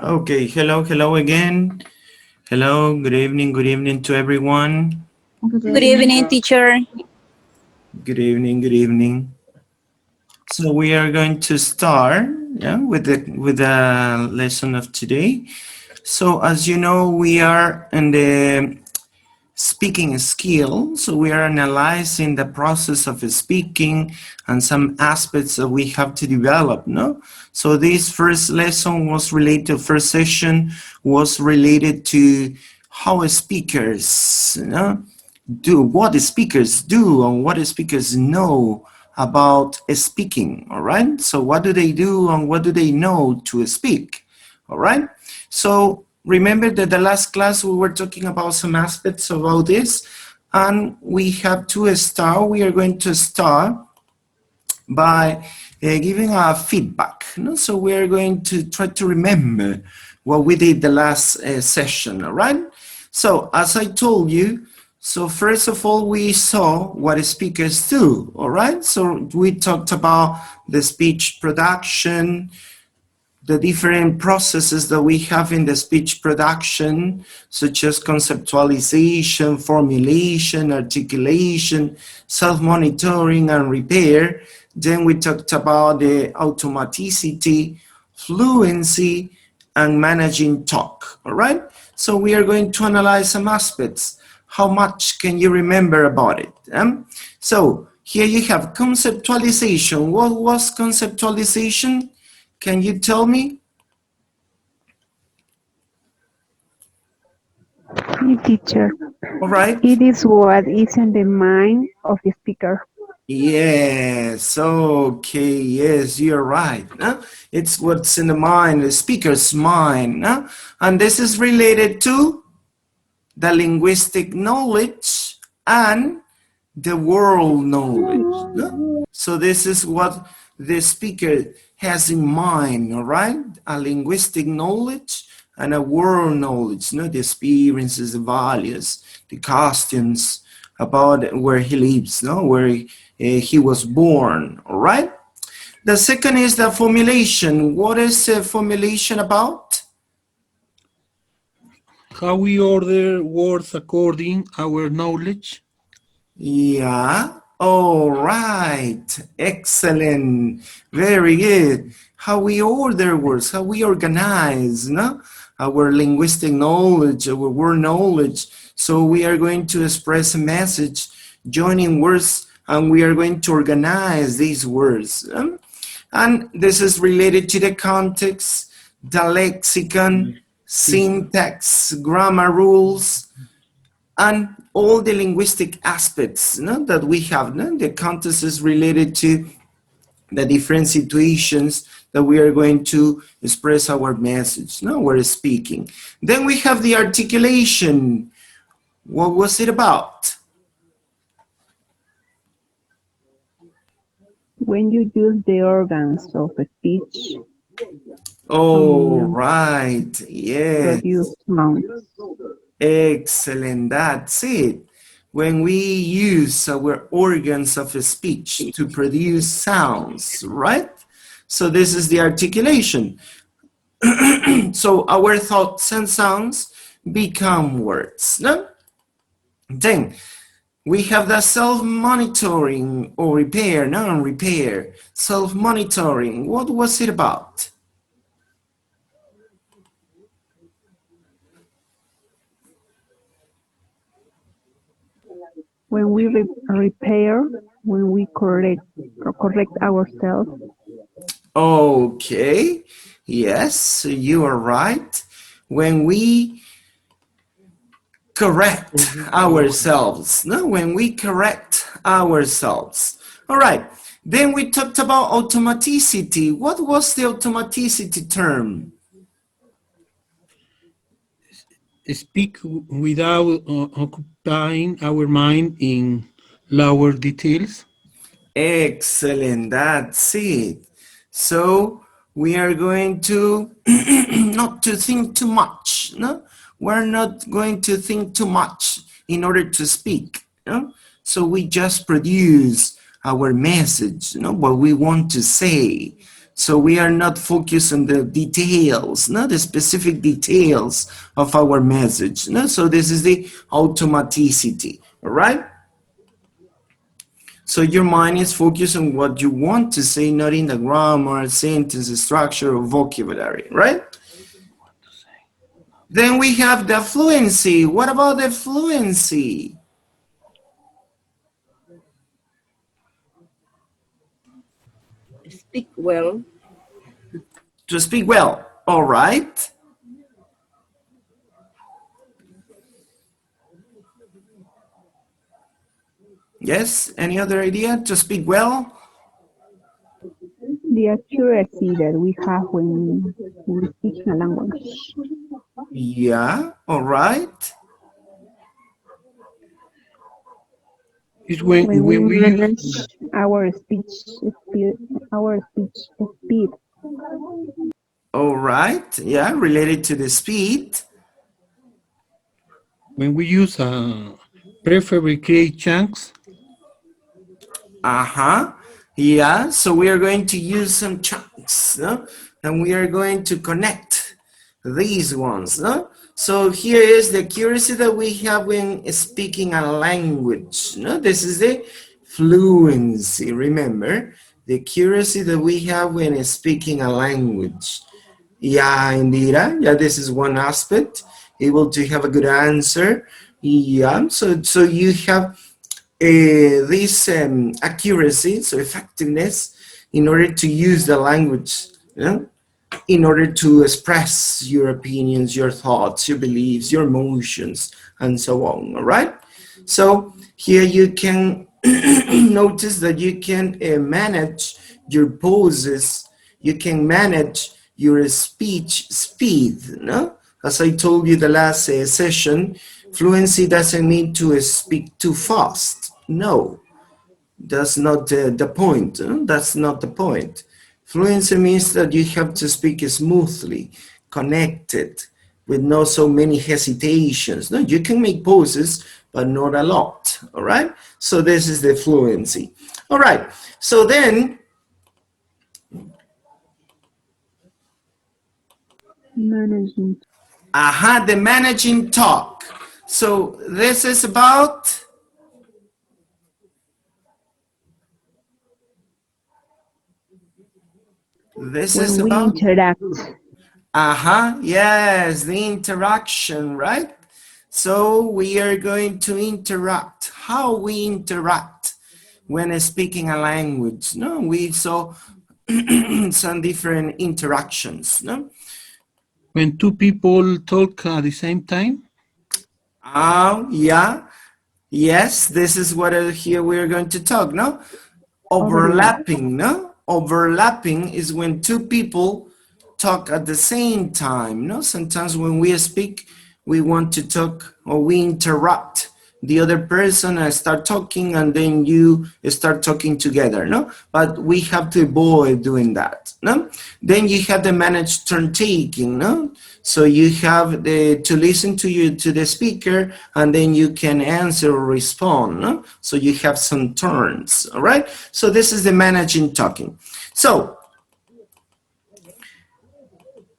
Okay, hello again. Hello, good evening to everyone. Good Good evening. evening, teacher. Good evening. So we are going to start, with the lesson of today. So as you know, we are in the speaking skill. So we are analyzing the process of speaking and some aspects that we have to develop, no? So this first lesson was related, first session was related to how speakers, do, what the speakers do and what the speakers know about speaking, all right? So what do they do and what do they know to speak, all right? So remember that the last class we were talking about some aspects about this, and we have to start, we are going to start by giving a feedback. So we are going to try to remember what we did the last session, all right? So as I told you, so first of all, we saw what speakers do, all right? So we talked about the speech production, the different processes that we have in the speech production, such as conceptualization, formulation, articulation, self-monitoring, and repair. Then we talked about the automaticity, fluency, and managing talk, all right? So we are going to analyze some aspects. How much can you remember about it? So here you have conceptualization. What was conceptualization? Can you tell me? Hey, teacher. All right. It is what is in the mind of the speaker. Yes. Okay. Yes, you're right. It's what's in the mind, the speaker's mind. And this is related to the linguistic knowledge and the world knowledge. So this is what the speaker has in mind, all right? A linguistic knowledge and a world knowledge, the experiences, the values, the costumes about where he lives, where he was born, all right? The second is the formulation. What is formulation about? How we order words according our knowledge. Yeah. All right. Excellent. Very good. How we order words, how we organize, our linguistic knowledge, our word knowledge. So we are going to express a message, joining words, and we are going to organize these words. And this is related to the context, the lexicon, syntax, grammar rules, and all the linguistic aspects that we have. The context is related to the different situations that we are going to express our message. We're speaking. Then we have the articulation. What was it about? When you use the organs of speech, Oh, right. Yes. produce sounds. Excellent. That's it. When we use our organs of speech to produce sounds, right? So this is the articulation. So our thoughts and sounds become words. No? Then we have the self-monitoring or repair, non-repair. Self-monitoring, what was it about? When we repair, when we correct ourselves. Okay, yes, you are right. When we correct ourselves, when we correct ourselves. All right, then we talked about automaticity. What was the automaticity term? Speak without occupying our mind in lower details. Excellent, that's it. So we are going to not to think too much. We're not going to think too much in order to speak. So we just produce our message, what we want to say. So we are not focused on the details, not the specific details of our message. No? So this is the automaticity, all right? So your mind is focused on what you want to say, not in the grammar, sentence structure, or vocabulary, right? Then we have the fluency. What about the fluency? Speak well. To speak well, all right? Yes, any other idea? To speak well? The accuracy that we have when we speak a language. Yeah, all right. Is When we when we use manage our speed. All right, yeah, related to the speed. when we use prefabricate chunks. Uh-huh. Yeah, so we are going to use some chunks, no? And we are going to connect these ones, no? So here is the accuracy that we have when speaking a language, no? This is the fluency, remember? The accuracy that we have when speaking a language. Yeah, Indira, yeah, this is one aspect. Able to have a good answer. Yeah, so you have this accuracy, so effectiveness, in order to use the language, you know, in order to express your opinions, your thoughts, your beliefs, your emotions, and so on, all right? So here you can notice that you can manage your poses, you can manage your speech speed, no? As I told you the last session, fluency doesn't mean to speak too fast. No, that's not the point. That's not the point. Fluency means that you have to speak smoothly, connected, with not so many hesitations. No, you can make pauses, but not a lot. All right. So this is the fluency. All right. So then, Managing. the managing talk. So this is about. This is When we about. interact. Yes, the interaction, right? So we are going to interact. How we interact when speaking a language. No, we saw some different interactions. No, When two people talk at the same time. yeah, yes. This is what here we are going to talk. No, overlapping. No, overlapping is when two people talk at the same time. No, sometimes when we speak, we want to talk or we interrupt the other person and start talking, and then you start talking together. No, but we have to avoid doing that. No, then you have the managed turn taking. No, so you have to listen to you to the speaker, and then you can answer or respond. No, so you have some turns. All right. So this is the managing talking. So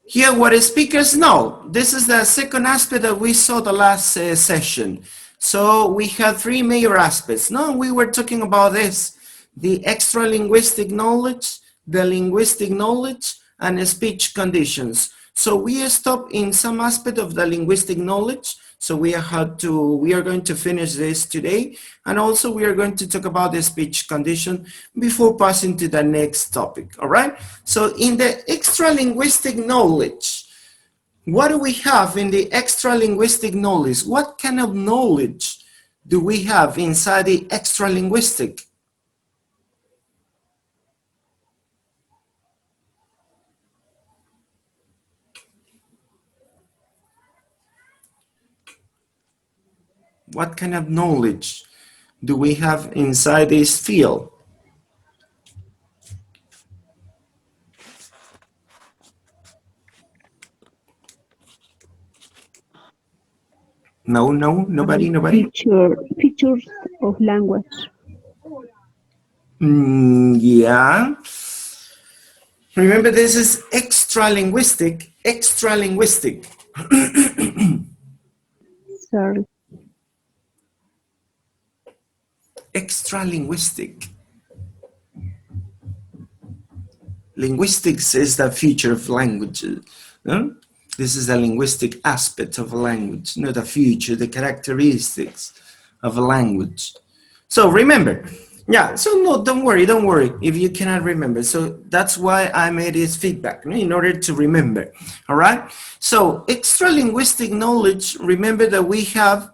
here, what speakers know. This is the second aspect that we saw the last session. So we had three major aspects. No, we were talking about this: the extra linguistic knowledge, the linguistic knowledge, and speech conditions. So we stopped in some aspect of the linguistic knowledge. So we are going to finish this today, and also we are going to talk about the speech condition before passing to the next topic. All right. So in the extra linguistic knowledge, what do we have in the extra linguistic knowledge? What kind of knowledge do we have inside the extra linguistic? What kind of knowledge do we have inside this field? No, nobody. Features of language. Yeah. Remember, this is extra-linguistic, extra-linguistic. Sorry. Extra-linguistic. Linguistics is the future of languages. No? This is a linguistic aspect of a language, not the future, the characteristics of a language. So remember, yeah, so no, don't worry if you cannot remember. So that's why I made this feedback, in order to remember, all right? So extra-linguistic knowledge, remember that we have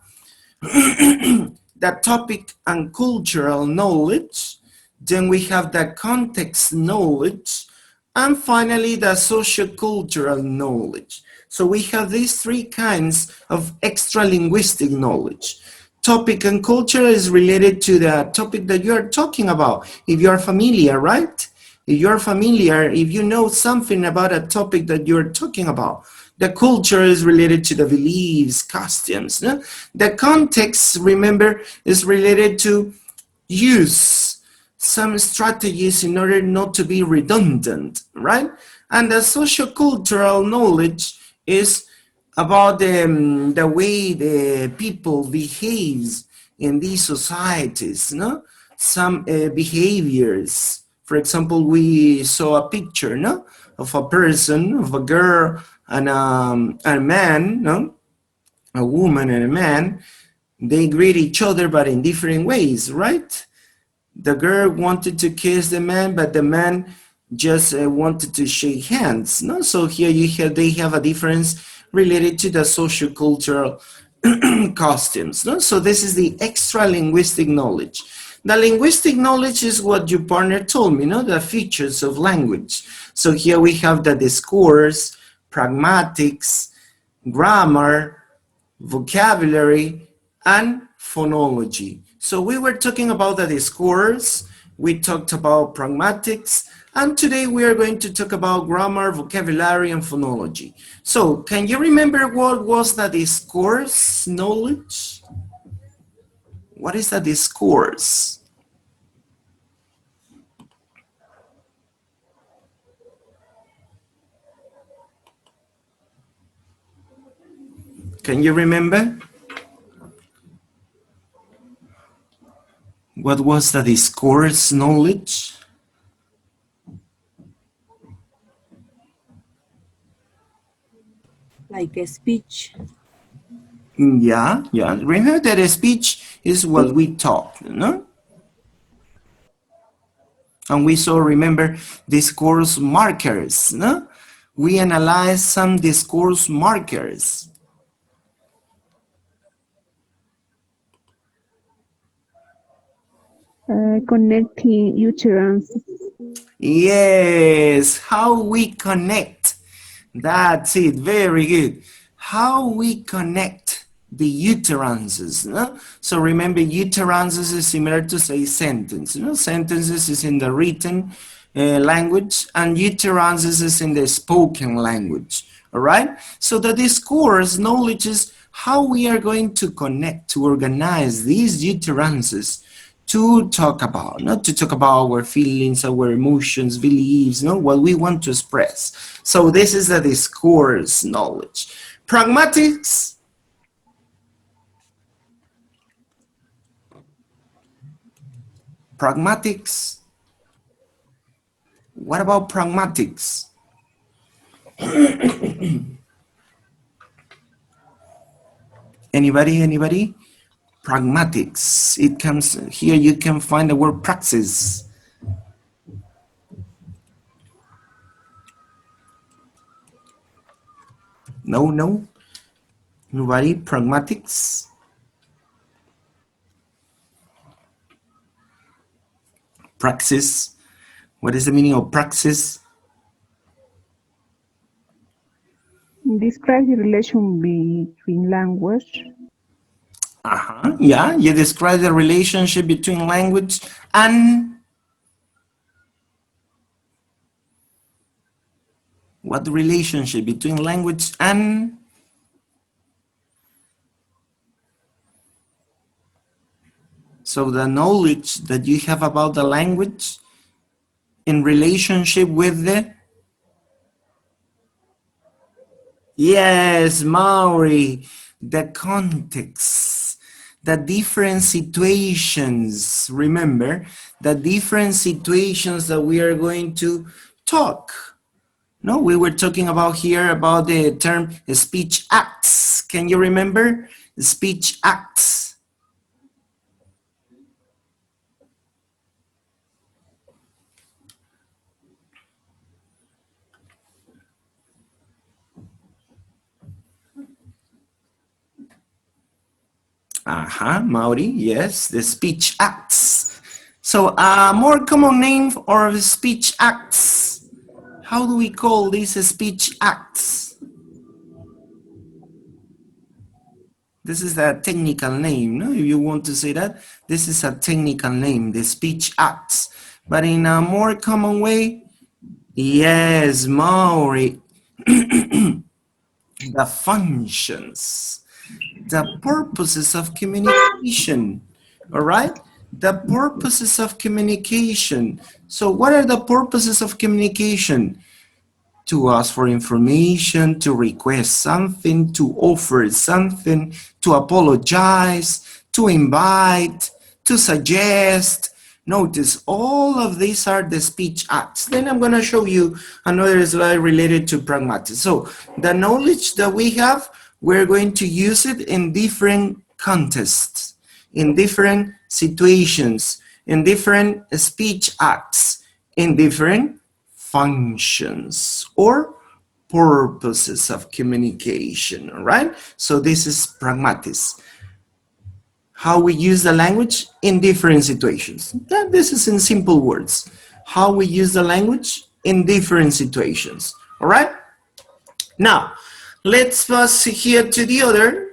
the topic and cultural knowledge, then we have the context knowledge, and finally the sociocultural knowledge. So we have these three kinds of extra-linguistic knowledge. Topic and culture is related to the topic that you're talking about. If you're familiar, right? If you're familiar, if you know something about a topic that you're talking about. The culture is related to the beliefs, costumes. No? The context, remember, is related to use some strategies in order not to be redundant, right? And the sociocultural knowledge is about the way the people behaves in these societies, no? Some behaviors. For example, we saw a picture, no? Of a person, of a girl and a man, no? A woman and a man. They greet each other, but in different ways, right? The girl wanted to kiss the man, but the man just wanted to shake hands. No, so here they have a difference related to the sociocultural costumes. No, so this is the extra linguistic knowledge. The linguistic knowledge is what your partner told me, no, the features of language. So here we have the discourse, pragmatics, grammar, vocabulary, and phonology. So we were talking about the discourse, we talked about pragmatics, and today we are going to talk about grammar, vocabulary, and phonology. So can you remember what was the discourse knowledge? What is the discourse? Can you remember? What was the discourse knowledge? Like a speech. Yeah. Remember that a speech is what we talk, no? And we saw, remember, discourse markers, no? We analyze some discourse markers. Connecting utterances. Yes, how we connect. That's it, very good. How we connect the utterances. No? So remember, utterances is similar to say sentence. Sentences is in the written language and utterances is in the spoken language. All right? So the discourse knowledge is how we are going to connect, to organize these utterances to talk about, not to talk about our feelings, our emotions, beliefs, what we want to express. So this is the discourse knowledge. Pragmatics. Pragmatics. What about pragmatics? Anybody? Pragmatics. It comes here, you can find the word praxis. No? Nobody? Pragmatics? Praxis. What is the meaning of praxis? Describe the relation between language. Yeah, you describe the relationship between language and what the relationship between language and so the knowledge that you have about the language in relationship with the Yes, Maori, the context, the different situations. Remember, the different situations that we are going to talk. No, we were talking about here about the term speech acts. Can you remember? Speech acts. Maori, yes, the speech acts. So a more common name for speech acts. How do we call these speech acts? This is a technical name, no? If you want to say that, this is a technical name, the speech acts. But in a more common way, yes, Maori, the functions, the purposes of communication, all right? The purposes of communication. So what are the purposes of communication? To ask for information, to request something, to offer something, to apologize, to invite, to suggest. Notice all of these are the speech acts. Then I'm going to show you another slide related to pragmatics. So the knowledge that we have, we're going to use it in different contexts, in different situations, in different speech acts, in different functions or purposes of communication, all right? So this is pragmatics. How we use the language in different situations. This is in simple words. How we use the language in different situations, all right? Now, let's pass here to the other,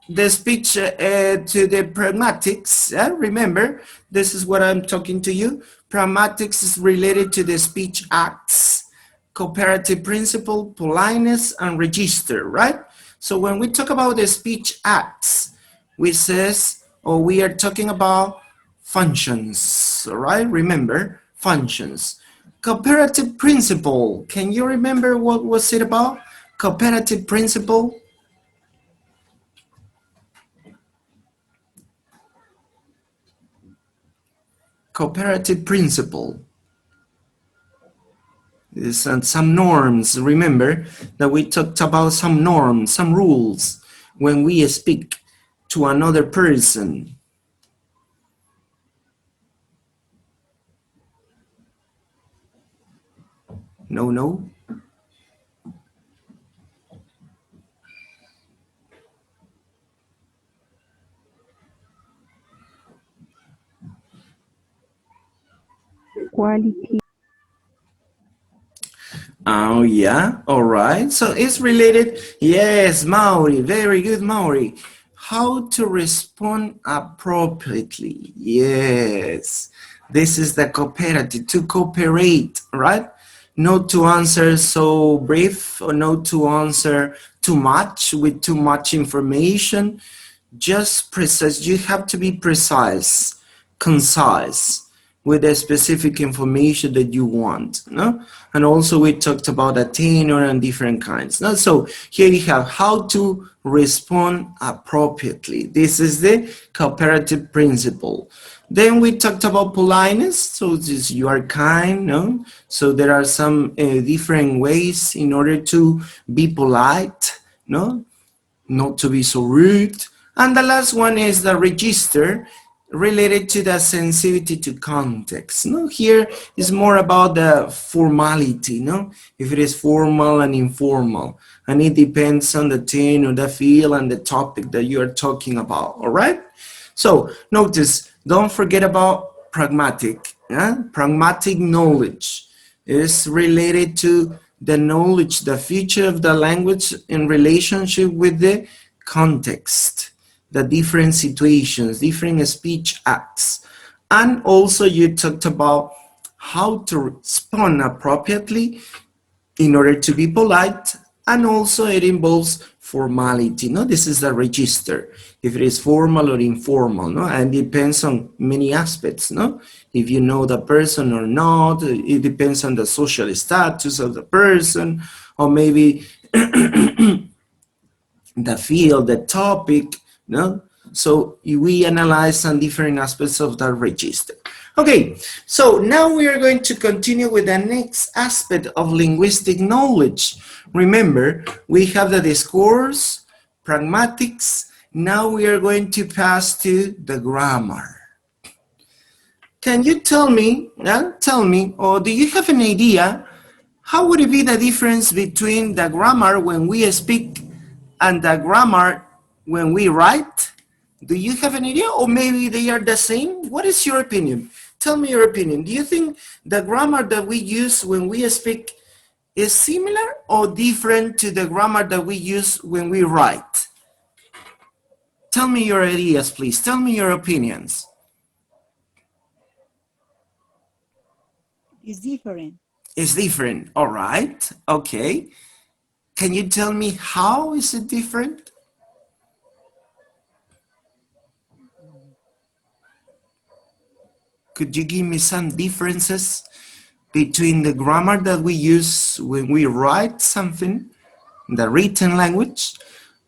the speech to the pragmatics. Remember, this is what I'm talking to you. Pragmatics is related to the speech acts, cooperative principle, politeness, and register, right? So when we talk about the speech acts, we says, or we are talking about functions, all right? Remember, functions. Cooperative principle, can you remember what was it about? Cooperative principle? Cooperative principle is some norms. Remember that we talked about some norms, some rules when we speak to another person. No. Quality. Oh, yeah. All right. So it's related. Yes, Maori. Very good, Maori. How to respond appropriately. Yes. This is the cooperative, to cooperate, right? Not to answer so brief or not to answer too much with too much information. Just precise. You have to be precise, concise with the specific information that you want, no? And also we talked about a tenor and different kinds, no? So here you have how to respond appropriately. This is the cooperative principle. Then we talked about politeness. So this, you are kind, no? So there are some different ways in order to be polite, no? Not to be so rude. And the last one is the register, related to the sensitivity to context. No, here is more about the formality, no? If it is formal and informal, and it depends on the tone or the feel and the topic that you are talking about, all right? So notice, don't forget about pragmatic. Pragmatic knowledge is related to the knowledge, the feature of the language in relationship with the context, the different situations, different speech acts. And also you talked about how to respond appropriately in order to be polite, and also it involves formality. No, this is the register, if it is formal or informal, no, and it depends on many aspects, no, if you know the person or not. It depends on the social status of the person, or maybe the field, the topic, no? So we analyze some different aspects of that register. Okay, so now we are going to continue with the next aspect of linguistic knowledge. Remember, we have the discourse, pragmatics. Now we are going to pass to the grammar. Can you tell me, or do you have an idea, how would it be the difference between the grammar when we speak and the grammar when we write? Do you have an idea? Or maybe they are the same? What is your opinion? Tell me your opinion. Do you think the grammar that we use when we speak is similar or different to the grammar that we use when we write? Tell me your ideas, please. Tell me your opinions. It's different. It's different. All right. Okay. Can you tell me how is it different? Could you give me some differences between the grammar that we use when we write something, the written language,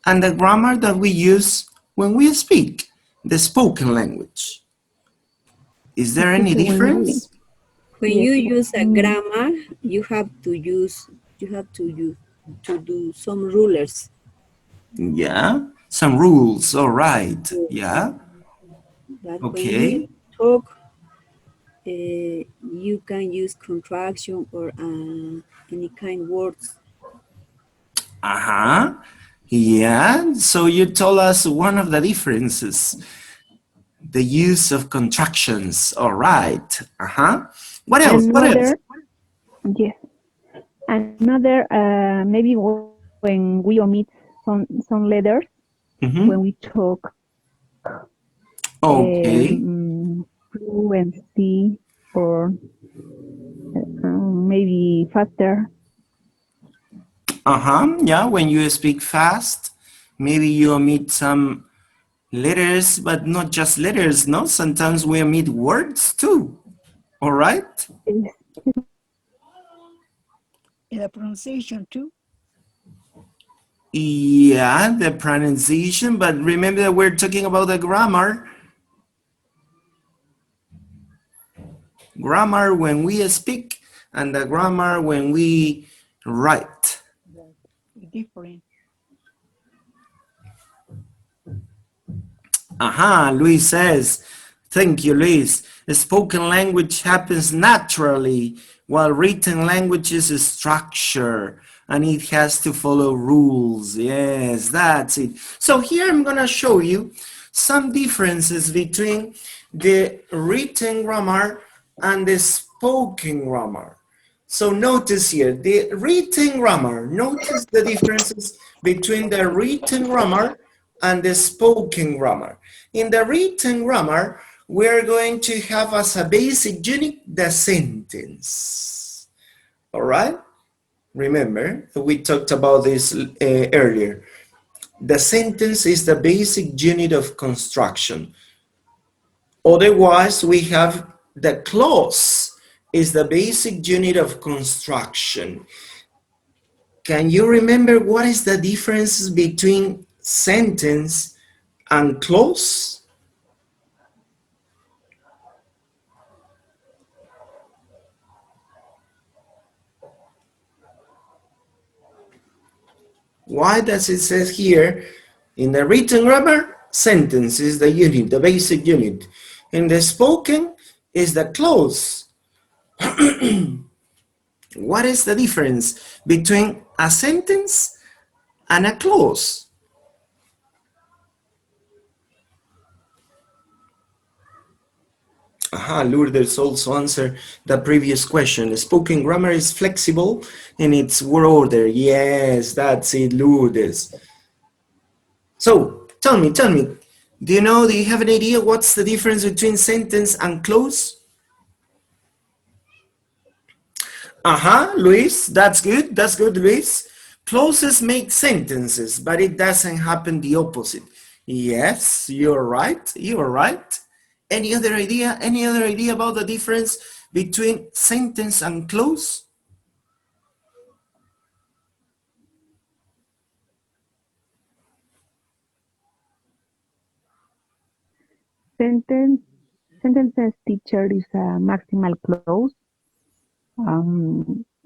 and the grammar that we use when we speak, the spoken language? Is there any Especially when we, difference? When yes, you use a mm, grammar, you have to do some rulers. Yeah, some rules. All right. Yes. Yeah. But when you Okay. talk, you can use contraction or any kind words. Uh-huh. Yeah. So you told us one of the differences, the use of contractions. All right. Uh-huh. What else? What else? another, yes, another, maybe when we omit some letters when we Mm-hmm. talk, Okay. fluency or maybe faster. Uh-huh. Yeah, when you speak fast, maybe you omit some letters, but not just letters, no? Sometimes we omit words too. All right? Yes, And the pronunciation too. Yeah, the pronunciation, but remember that we're talking about the grammar. Grammar when we speak and the grammar when we write. It's different. Aha, Luis says, thank you, Luis. Spoken language happens naturally, while written language is a structure and it has to follow rules. Yes, that's it. So here I'm gonna show you some differences between the written grammar and the spoken grammar. So notice here, the written grammar, notice the differences between the written grammar and the spoken grammar. In the written grammar, we're going to have as a basic unit the sentence. All right? Remember, we talked about this earlier. The sentence is the basic unit of construction. Otherwise, we have the clause is the basic unit of construction. Can you remember what is the difference between sentence and clause? Why does it say here in the written grammar, sentence is the unit, the basic unit. In the spoken is the clause. What is the difference between a sentence and a clause? Aha, Lourdes also answered the previous question. Spoken grammar is flexible in its word order. Yes, that's it, Lourdes. So, tell me, do you have an idea what's the difference between sentence and clause? Luis, that's good, Luis. Clauses make sentences, but it doesn't happen the opposite. Yes, you're right. Any other idea about the difference between sentence and clause? sentence sentences teacher is a maximal clause.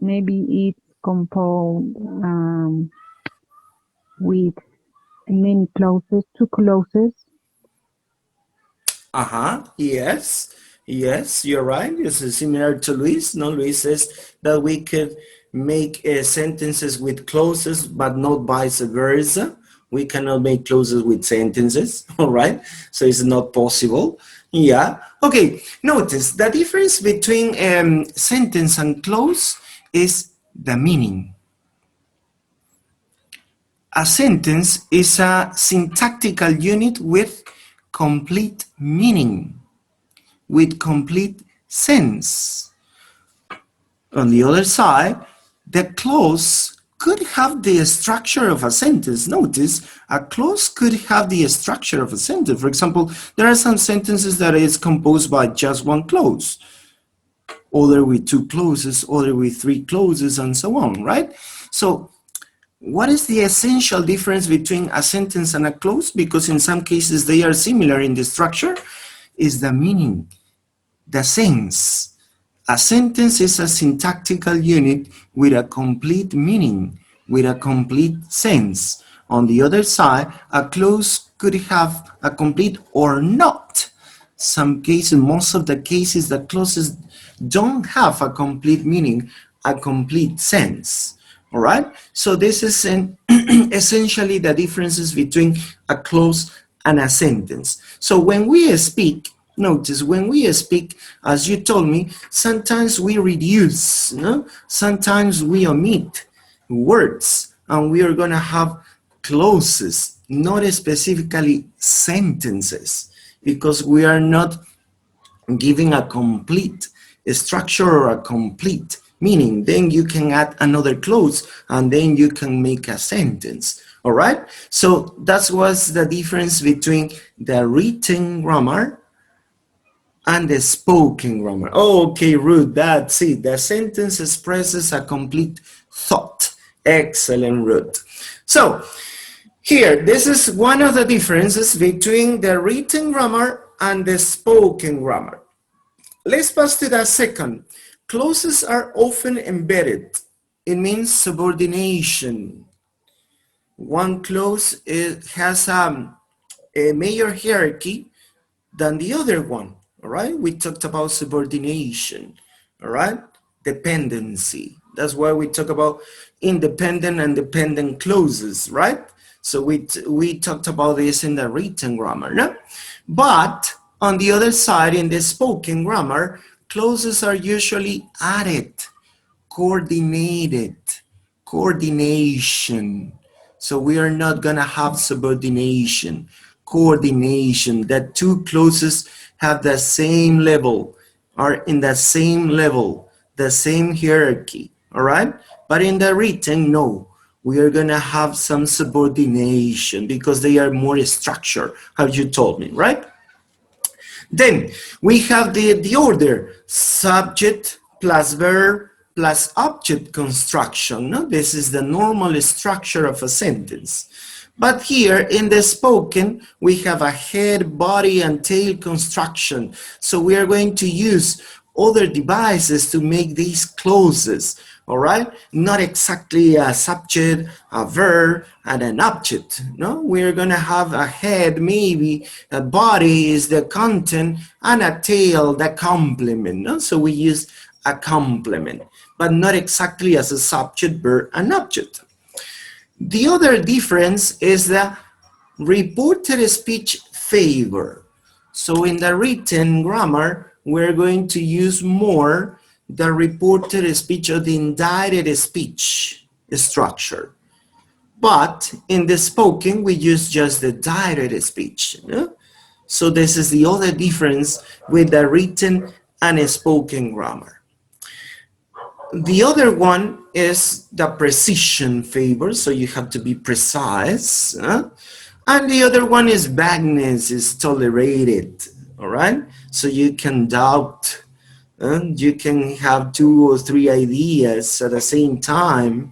Maybe it's composed with many clauses, two clauses. Yes. Yes, you're right. It's similar to Luis. No, Luis says that we could make sentences with clauses, but not vice versa. We cannot make clauses with sentences, all right? So it's not possible. Yeah. Okay, notice the difference between sentence and clause is the meaning. A sentence is a syntactical unit with complete meaning, with complete sense. On the other side, the clause could have the structure of a sentence. Notice, a clause could have the structure of a sentence. For example, there are some sentences that is composed by just one clause, other with two clauses, other with three clauses, and so on, right? So what is the essential difference between a sentence and a clause? Because in some cases they are similar in the structure, is the meaning, the sense. A sentence is a syntactical unit with a complete meaning, with a complete sense. On the other side, a clause could have a complete or not. Some cases, most of the cases, the clauses don't have a complete meaning, a complete sense. All right? So this is essentially the differences between a clause and a sentence. So when we speak, notice when we speak, as you told me, sometimes we reduce, no? Sometimes we omit words, and we are going to have clauses, not specifically sentences, because we are not giving a complete structure or a complete meaning. Then you can add another clause and then you can make a sentence. All right? So that was the difference between the written grammar and the spoken grammar. Okay, Ruth, that's it. The sentence expresses a complete thought. Excellent, Ruth. So here, this is one of the differences between the written grammar and the spoken grammar. Let's pass to the second. Clauses are often embedded. It means subordination. One clause has a major hierarchy than the other one, all right? We talked about subordination, all right? Dependency. That's why we talk about independent and dependent clauses, right? So we talked about this in the written grammar, no? But on the other side, in the spoken grammar, clauses are usually added, coordinated, coordination. So we are not going to have subordination, coordination, that two clauses have the same level, are in the same level, the same hierarchy, all right? But in the written, no. We are going to have some subordination because they are more structured, as you told me, right? Then we have the order, subject plus verb plus object construction. No? This is the normal structure of a sentence. But here in the spoken, we have a head, body, and tail construction. So we are going to use other devices to make these clauses, all right? Not exactly a subject, a verb, and an object, no? We're gonna have a head, maybe, a body is the content, and a tail, the complement, no? So we use a complement, but not exactly as a subject, verb, and object. The other difference is the reported speech favor. So in the written grammar, we're going to use more the reported speech or the indirect speech structure. But in the spoken, we use just the direct speech. Yeah? So this is the other difference with the written and spoken grammar. The other one is the precision favor, so you have to be precise. And the other one is vagueness is tolerated, all right? So you can doubt, you can have 2 or 3 ideas at the same time,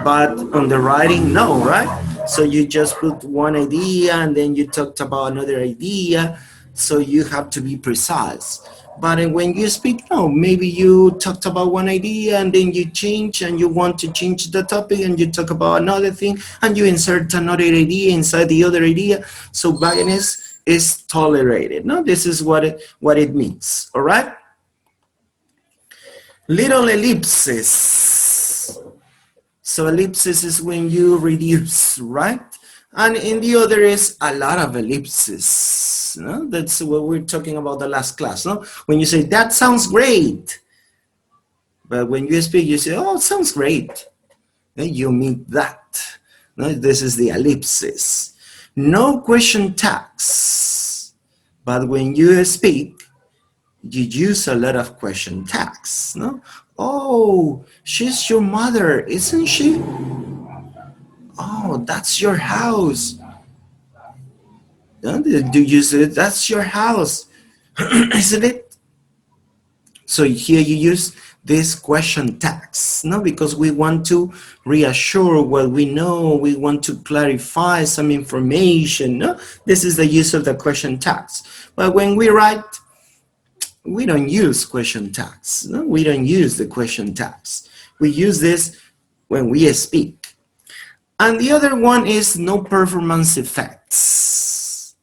but on the writing, no, right? So you just put one idea and then you talked about another idea, So you have to be precise. But when you speak, no, maybe you talked about one idea and then you change and you want to change the topic and you talk about another thing and you insert another idea inside the other idea. So vagueness is tolerated. No, this is what it means. All right. Little ellipses. So ellipsis is when you reduce, right? And in the other is a lot of ellipses. No? That's what we're talking about the last class. No? When you say, that sounds great. But when you speak, you say, oh, it sounds great. And you mean that. No? This is the ellipsis. No question tags. But when you speak, you use a lot of question tags. No? Oh, she's your mother, isn't she? Oh, that's your house. Do you say that's your house? Isn't it? So here you use this question tags, no? Because we want to reassure what we know. We want to clarify some information. No? This is the use of the question tags. But when we write, we don't use question tags. No? We don't use the question tags. We use this when we speak. And the other one is no performance effects.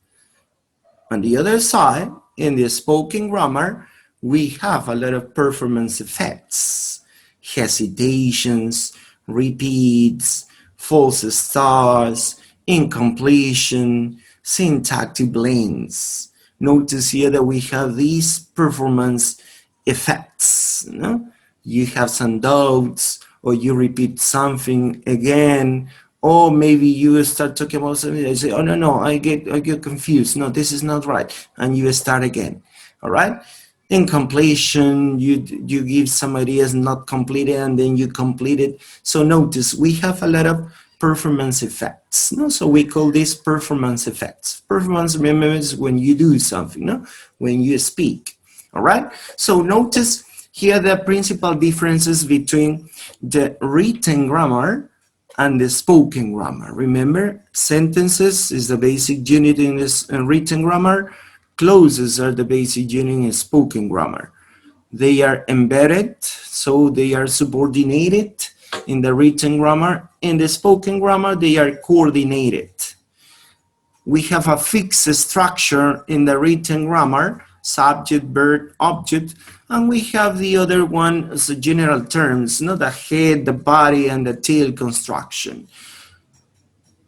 On the other side, in the spoken grammar, we have a lot of performance effects, hesitations, repeats, false starts, incompletion, syntactic blends. Notice here that we have these performance effects. No? You have some doubts, or you repeat something again, or maybe you start talking about something and say, oh no, I get confused. No, this is not right. And you start again. All right? Incompletion, you give some ideas not completed and then you complete it. So notice we have a lot of performance effects. No? So we call this performance effects. Performance, remember, is when you do something, no? When you speak. All right? So notice here the principal differences between the written grammar and the spoken grammar. Remember, sentences is the basic unit in this written grammar. Clauses are the basic unit in spoken grammar. They are embedded, so they are subordinated in the written grammar. In the spoken grammar, they are coordinated. We have a fixed structure in the written grammar, subject, verb, object, and we have the other one as general terms, not the head, the body, and the tail construction.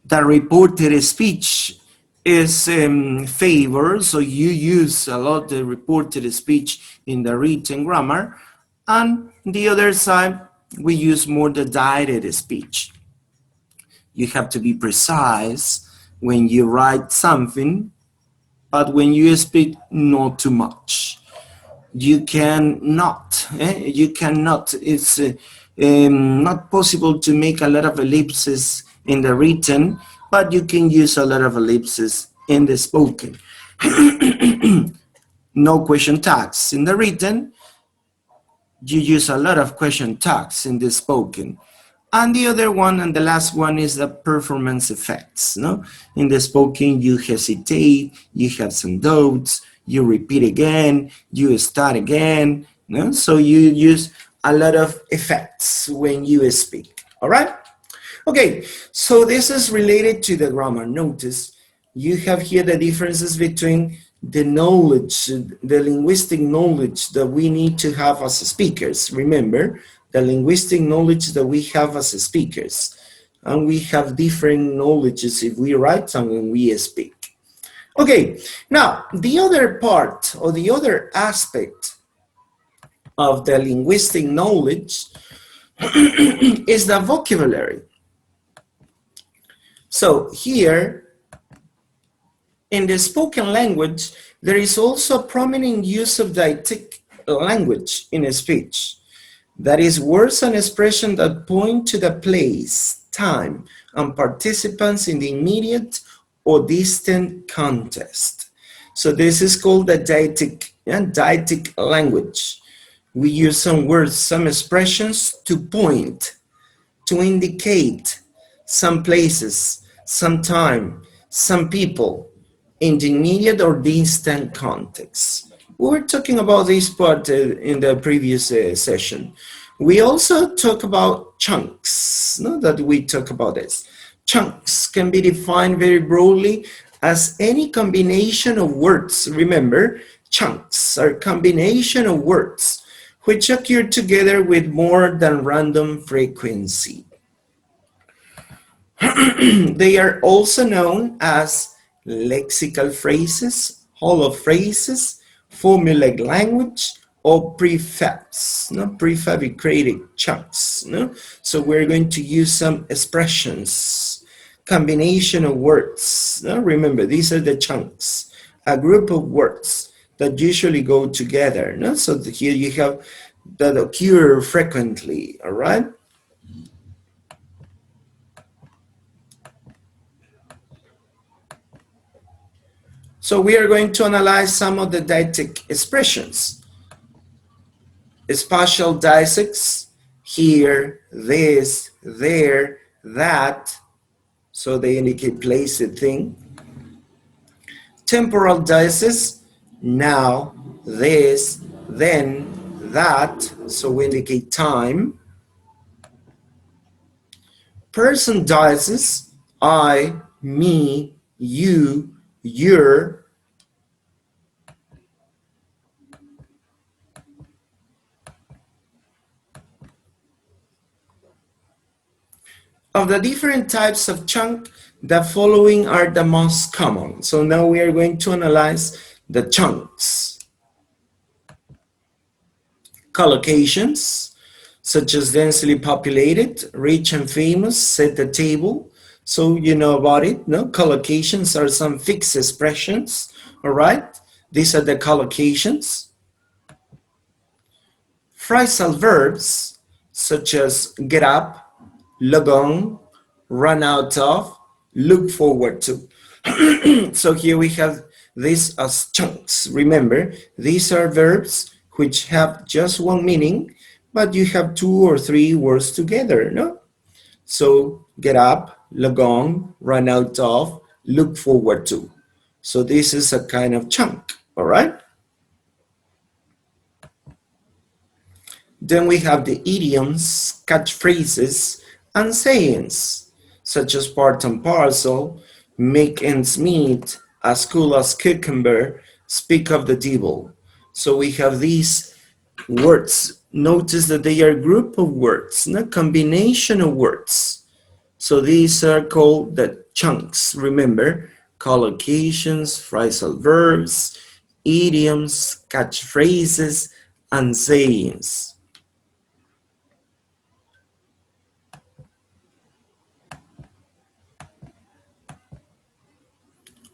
The reported speech is favored, so you use a lot the reported speech in the written grammar, and the other side, we use more the direct speech. You have to be precise when you write something, but when you speak, not too much. You cannot, it's not possible to make a lot of ellipses in the written, but you can use a lot of ellipses in the spoken. No question tags in the written, you use a lot of question tags in the spoken. And the other one, and the last one, is the performance effects. No? In the spoken, you hesitate, you have some doubts, you repeat again, you start again. No? So you use a lot of effects when you speak. All right? Okay, so this is related to the grammar. Notice you have here the differences between the knowledge, the linguistic knowledge that we need to have as speakers. Remember, the linguistic knowledge that we have as speakers. And we have different knowledges if we write and when we speak. Okay, now the other part or the other aspect of the linguistic knowledge is the vocabulary. So here, in the spoken language, there is also a prominent use of deictic language in a speech. That is, words and expressions that point to the place, time, and participants in the immediate or distant context. So this is called the deictic language. We use some words, some expressions to point, to indicate some places, some time, some people intermediate or distant contexts. We were talking about this part in the previous session. We also talk about chunks, no? That we talk about this. Chunks can be defined very broadly as any combination of words. Remember, chunks are combination of words which occur together with more than random frequency. They are also known as lexical phrases, hollow phrases, formulaic language, or prefabs, no? Prefabricated chunks. No? So we're going to use some expressions, combination of words. No? Remember, these are the chunks, a group of words that usually go together. No? So here you have that occur frequently, all right? So we are going to analyze some of the deictic expressions. Spatial deistics, here, this, there, that, so they indicate place, a thing. Temporal deistics, now, this, then, that, so we indicate time. Person deistics, I, me, you, your. Of the different types of chunk, the following are the most common. So now we are going to analyze the chunks. Collocations, such as densely populated, rich and famous, set the table. So you know about it, no? Collocations are some fixed expressions, all right? These are the collocations. Phrasal verbs, such as get up, log on, run out of, look forward to. So here we have this as chunks. Remember, these are verbs which have just one meaning, but you have two or three words together, no? So get up, log on, run out of, look forward to. So this is a kind of chunk, all right? Then we have the idioms, catchphrases, and sayings, such as part and parcel, make ends meet, as cool as cucumber, speak of the devil. So we have these words. Notice that they are a group of words, not combination of words. So these are called the chunks. Remember, collocations, phrasal verbs, idioms, catchphrases, and sayings.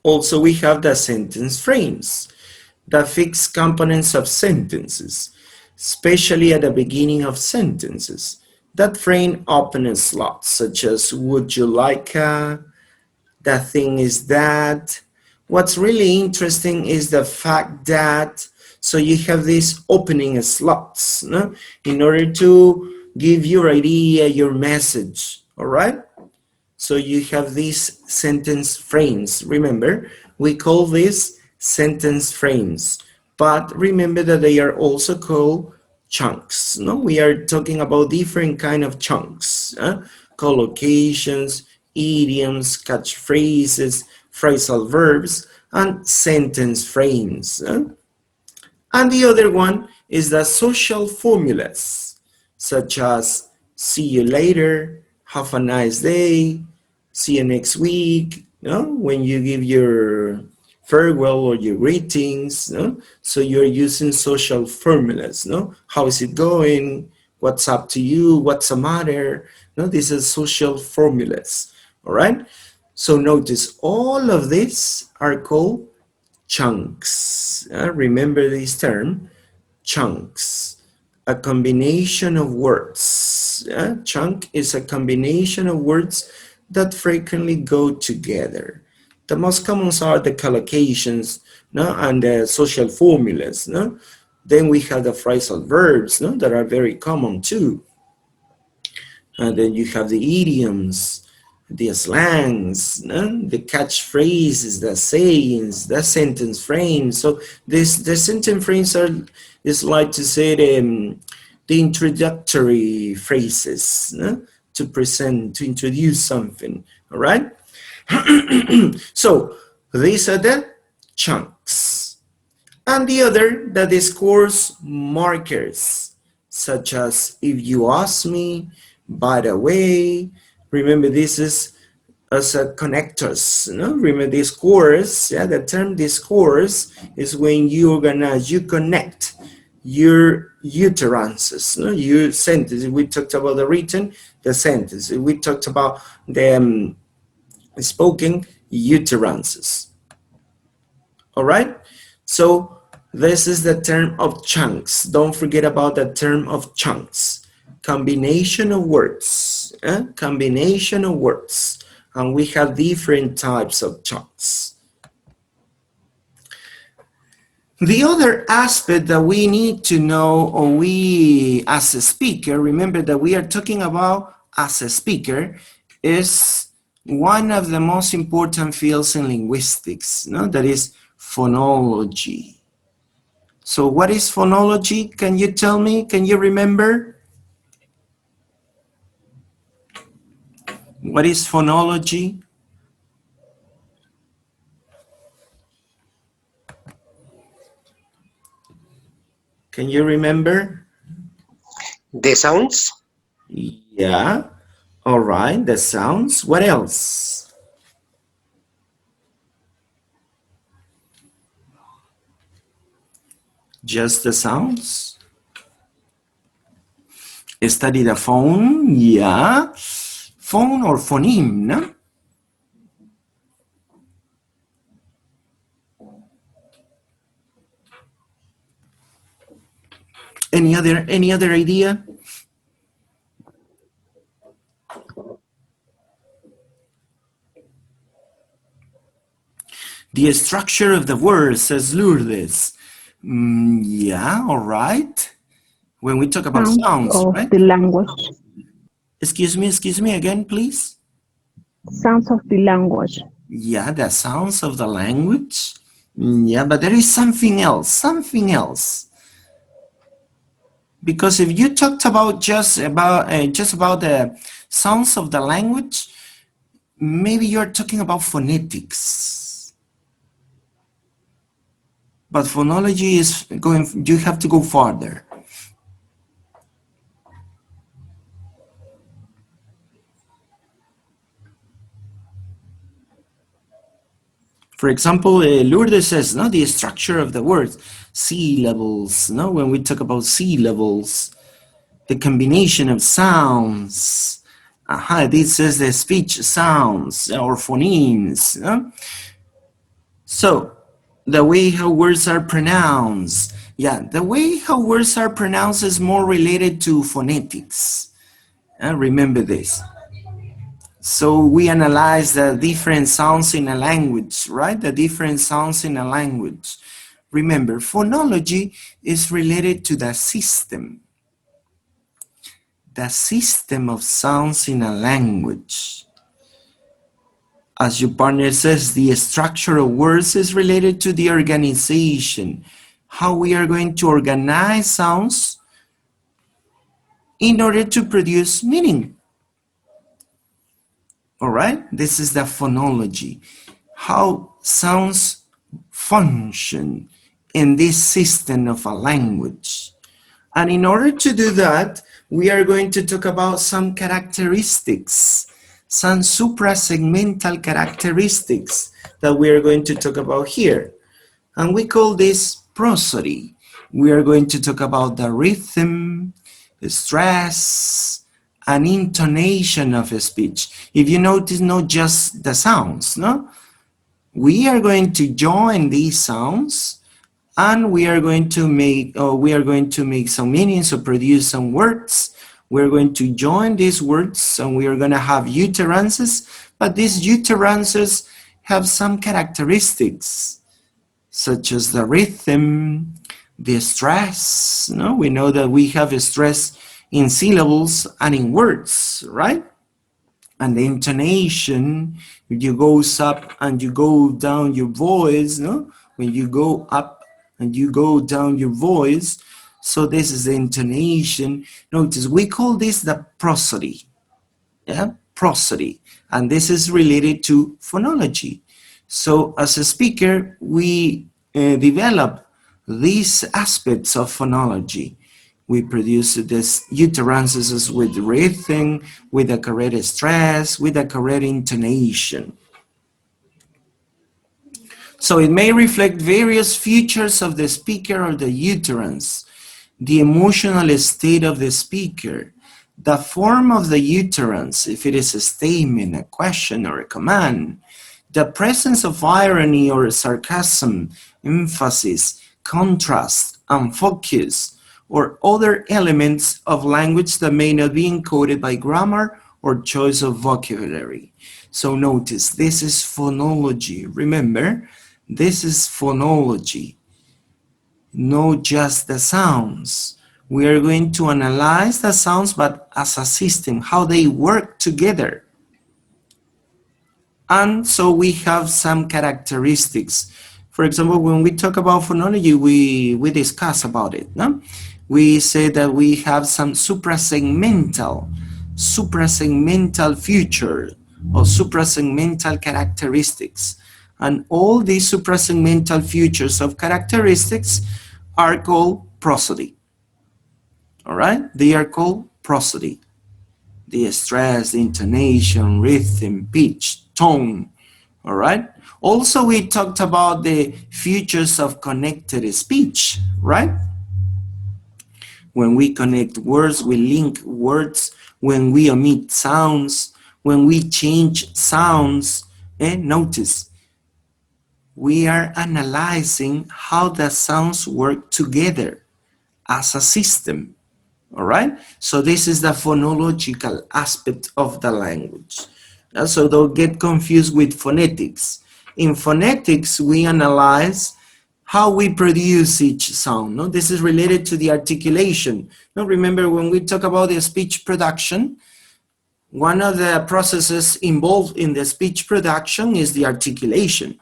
Also, we have the sentence frames, the fixed components of sentences, especially at the beginning of sentences, that frame open slots, such as would you like a, the thing is that. What's really interesting is the fact that, so you have these opening slots, no? In order to give your idea, your message, all right? So you have these sentence frames. Remember, we call these sentence frames, but remember that they are also called chunks. No, we are talking about different kind of chunks, collocations, idioms, catchphrases, phrasal verbs, and sentence frames. And the other one is the social formulas, such as see you later, have a nice day, see you next week, you know, when you give your farewell or your greetings, you know? So you're using social formulas, no? How is it going? What's up to you? What's the matter? No, these are social formulas, all right? So notice all of these are called chunks. Remember this term, chunks. A combination of words. Chunk is a combination of words that frequently go together. The most common are the collocations, no? And the social formulas. No? Then we have the phrasal verbs, no? That are very common too. And then you have the idioms, the slangs, no? The catchphrases, the sayings, the sentence frames. So the sentence frames is like to say the introductory phrases, no? To present, to introduce something, all right? So these are the chunks. And the other, the discourse markers, such as if you ask me, by the way. Remember, this is as a connectors, no? Remember discourse, yeah, the term discourse is when you organize, you connect your utterances, no? Your sentence. We talked about the written, the sentence. We talked about the spoken utterances. All right? So this is the term of chunks. Don't forget about the term of chunks. Combination of words. Combination of words. And we have different types of chunks. The other aspect that we need to know, or we as a speaker, remember that we are talking about as a speaker, is one of the most important fields in linguistics, no? That is phonology. So what is phonology? Can you tell me? Can you remember? What is phonology? Can you remember? The sounds? Yeah. All right, the sounds. What else? Just the sounds? Study the phone, yeah. Phone or phoneme, no? Any other idea? The structure of the word, says Lourdes. Yeah, all right. When we talk about Sounds sounds, of right? the language. Excuse me again, please. Sounds of the language. Yeah, the sounds of the language. Yeah, but there is something else. Because if you talked about just about the sounds of the language, maybe you're talking about phonetics. But phonology is going, you have to go farther. For example, Lourdes says, no, the structure of the words, syllables, no, when we talk about syllables, the combination of sounds. This says the speech sounds or phonemes. No? So, the way how words are pronounced. Yeah, the way how words are pronounced is more related to phonetics. Remember this. So we analyze the different sounds in a language, right? The different sounds in a language. Remember, phonology is related to the system of sounds in a language. As your partner says, the structure of words is related to the organization, how we are going to organize sounds in order to produce meaning. All right, this is the phonology, how sounds function in this system of a language. And in order to do that, we are going to talk about some characteristics, some suprasegmental characteristics that we are going to talk about here. And we call this prosody. We are going to talk about the rhythm, the stress, and intonation of a speech. If you notice, not just the sounds, no? We are going to join these sounds and we are going to make some meanings or produce some words. We're going to join these words and we are going to have utterances, but these utterances have some characteristics such as the rhythm, the stress. No? We know that we have a stress in syllables and in words, right? And the intonation, you goes up and you go down your voice, no? When you go up and you go down your voice, so this is the intonation. Notice we call this the prosody, yeah, prosody, and this is related to phonology. So as a speaker, we develop these aspects of phonology. We produce this utterances with rhythm, with a correct stress, with a correct intonation. So it may reflect various features of the speaker or the utterance, the emotional state of the speaker, the form of the utterance, if it is a statement, a question, or a command, the presence of irony or sarcasm, emphasis, contrast, and focus, or other elements of language that may not be encoded by grammar or choice of vocabulary. So notice, this is phonology. Remember, this is phonology, not just the sounds. We are going to analyze the sounds, but as a system, how they work together. And so we have some characteristics. For example, when we talk about phonology, we discuss about it. No? We say that we have some suprasegmental feature or suprasegmental characteristics. And all these suprasegmental features of characteristics are called prosody. All right? They are called prosody. The stress, the intonation, rhythm, pitch, tone. All right? Also, we talked about the features of connected speech, right? When we connect words, we link words. When we omit sounds, when we change sounds, notice, we are analyzing how the sounds work together as a system. All right, so this is the phonological aspect of the language. So don't get confused with phonetics. In phonetics, we analyze how we produce each sound. No, this is related to the articulation. Now, remember when we talk about the speech production, one of the processes involved in the speech production is the articulation.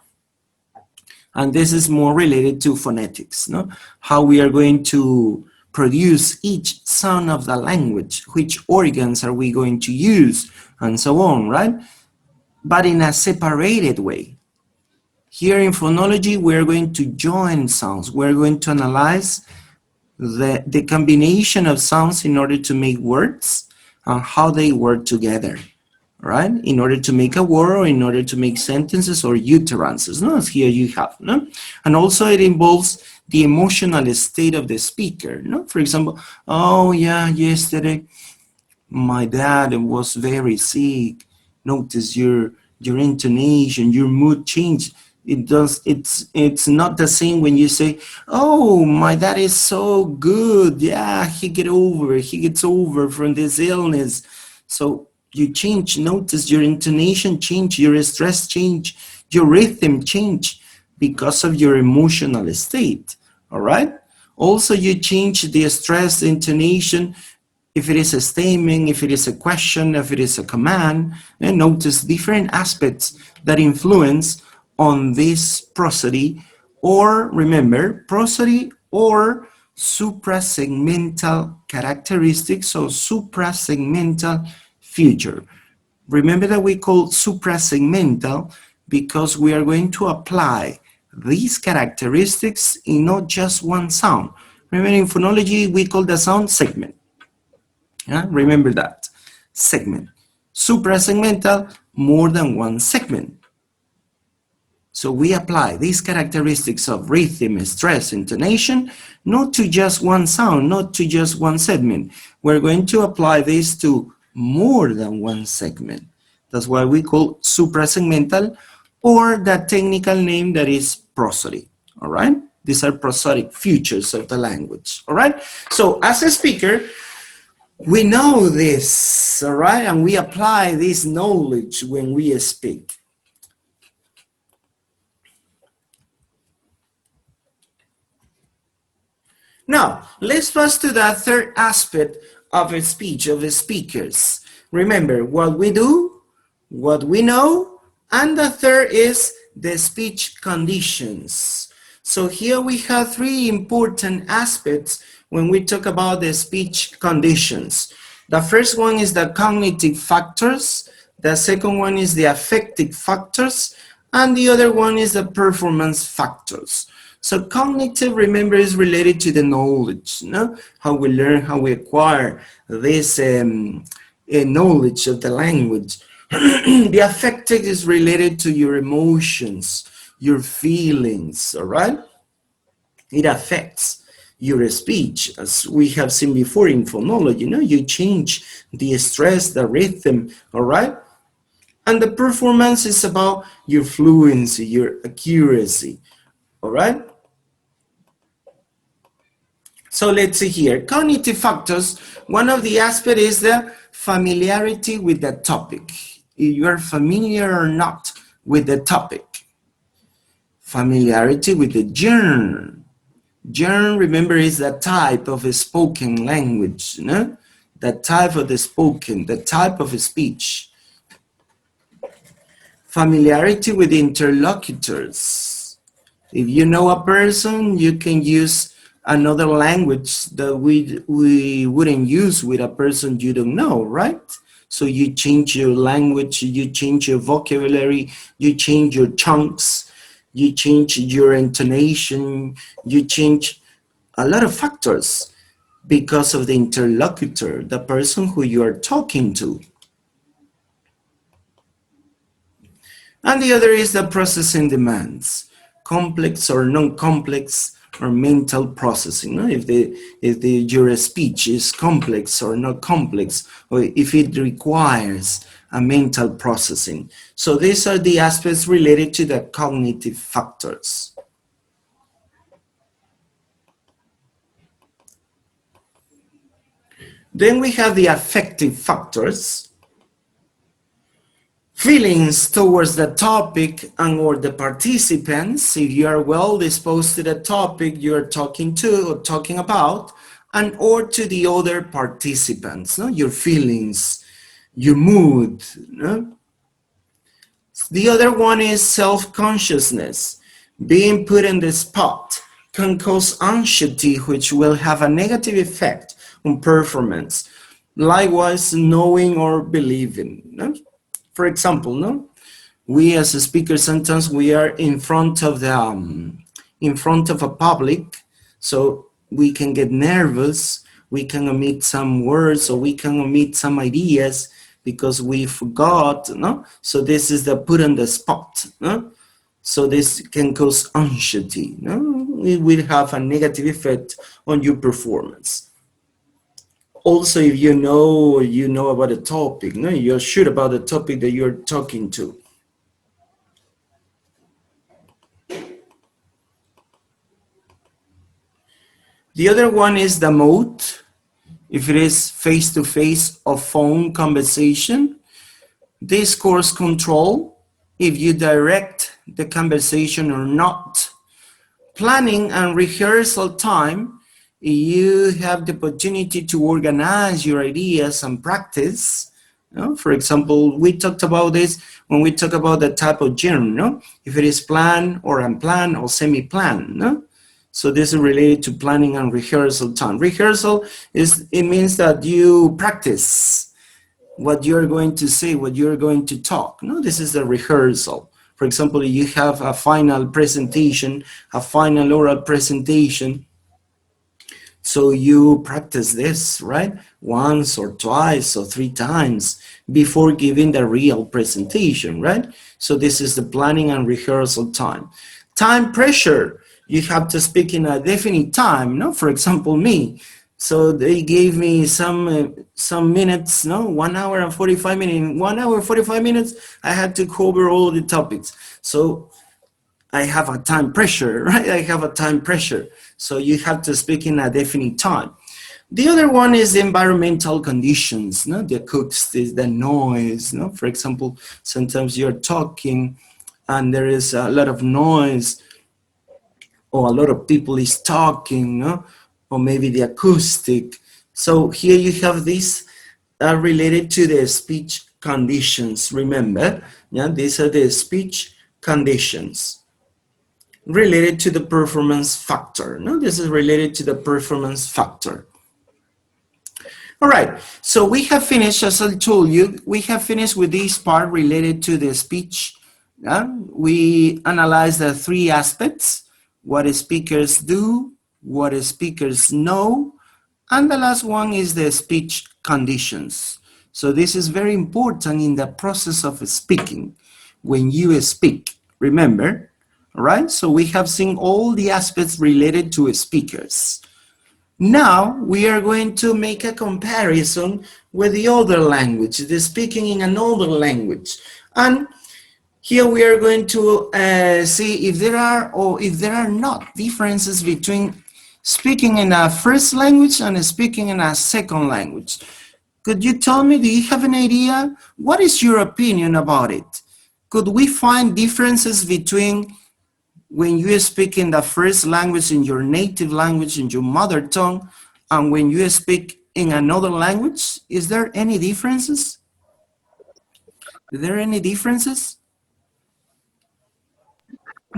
And this is more related to phonetics, no? How we are going to produce each sound of the language, which organs are we going to use, and so on, right? But in a separated way. Here in phonology, we're going to join sounds. We're going to analyze the combination of sounds in order to make words and how they work together, right? In order to make a word or in order to make sentences or utterances. No, here you have, no? And also it involves the emotional state of the speaker, no? For example, oh yeah, yesterday my dad was very sick. Notice your intonation, your mood change. It's not the same when you say, oh, my dad is so good. Yeah, he gets over from this illness. So you change, notice your intonation change, your stress change, your rhythm change because of your emotional state, all right? Also, you change the stress, the intonation, if it is a statement, if it is a question, if it is a command, and notice different aspects that influence on this prosody, or remember, prosody or suprasegmental characteristics or suprasegmental feature. Remember that we call suprasegmental because we are going to apply these characteristics in not just one sound. Remember, in phonology, we call the sound segment. Yeah? Remember that. Segment. Suprasegmental, more than one segment. So we apply these characteristics of rhythm, stress, intonation, not to just one sound, not to just one segment. We're going to apply this to more than one segment. That's why we call suprasegmental, or the technical name that is prosody. All right? These are prosodic features of the language. All right? So as a speaker, we know this, all right? And we apply this knowledge when we speak. Now, let's pass to the third aspect of a speech, of the speakers. Remember, what we do, what we know, and the third is the speech conditions. So here we have three important aspects when we talk about the speech conditions. The first one is the cognitive factors, the second one is the affective factors, and the other one is the performance factors. So cognitive, remember, is related to the knowledge, no? How we learn, how we acquire this knowledge of the language. The affective is related to your emotions, your feelings, all right? It affects your speech, as we have seen before in phonology, you know, you change the stress, the rhythm, all right? And the performance is about your fluency, your accuracy, all right? So let's see here, cognitive factors, one of the aspects is the familiarity with the topic. If you are familiar or not with the topic. Familiarity with the genre. Genre, remember, is the type of a spoken language, no? The type of the spoken, the type of a speech. Familiarity with interlocutors. If you know a person, you can use another language that we wouldn't use with a person you don't know, right? So you change your language, you change your vocabulary, you change your chunks, you change your intonation, you change a lot of factors because of the interlocutor, the person who you are talking to. And the other is the processing demands, complex or non-complex or mental processing. No? If your speech is complex or not complex, or if it requires a mental processing. So these are the aspects related to the cognitive factors. Then we have the affective factors. Feelings towards the topic and or the participants, if you are well disposed to the topic you are talking to or talking about, and or to the other participants, no? Your feelings, your mood. No? The other one is self-consciousness. Being put in the spot can cause anxiety, which will have a negative effect on performance. Likewise, knowing or believing. No? For example, no, we as a speaker sometimes we are in front of a public, so we can get nervous. We can omit some words or we can omit some ideas because we forgot. No, so this is the put on the spot. No, so this can cause anxiety. No, it will have a negative effect on your performance. Also, if you know about a topic, no, you're sure about the topic that you're talking to. The other one is the mode. If it is face-to-face or phone conversation, discourse control, if you direct the conversation or not. Planning and rehearsal time, you have the opportunity to organize your ideas and practice. No? For example, we talked about this when we talk about the type of genre, no? If it is planned or unplanned or semi-planned. No? So this is related to planning and rehearsal time. Rehearsal it means that you practice what you're going to say, what you're going to talk. No, this is the rehearsal. For example, you have a final presentation, a final oral presentation. So you practice this, right? Once or twice or 3 times before giving the real presentation, right? So this is the planning and rehearsal time. Time pressure, you have to speak in a definite time, no? For example, me. So they gave me some minutes, no? 1 hour and 45 minutes. 1 hour, 45 minutes, I had to cover all the topics. So I have a time pressure, right? I have a time pressure. So you have to speak in a definite time. The other one is the environmental conditions, no? The acoustics, the noise, no? For example, sometimes you're talking and there is a lot of noise or a lot of people is talking, no? Or maybe the acoustic. So here you have this related to the speech conditions. Remember, yeah, these are the speech conditions related to the performance factor. No, this is related to the performance factor. All right, so we have finished, as I told you, we have finished with this part related to the speech. We analyzed the three aspects: what speakers do, what speakers know, and the last one is the speech conditions. So this is very important in the process of speaking. When you speak, remember, all right? So we have seen all the aspects related to speakers. Now we are going to make a comparison with the other language, the speaking in another language. And here we are going to see if there are or if there are not differences between speaking in a first language and speaking in a second language. Could you tell me, do you have an idea? What is your opinion about it? Could we find differences between when you speak in the first language, in your native language, in your mother tongue, and when you speak in another language? Is there any differences? Are there any differences?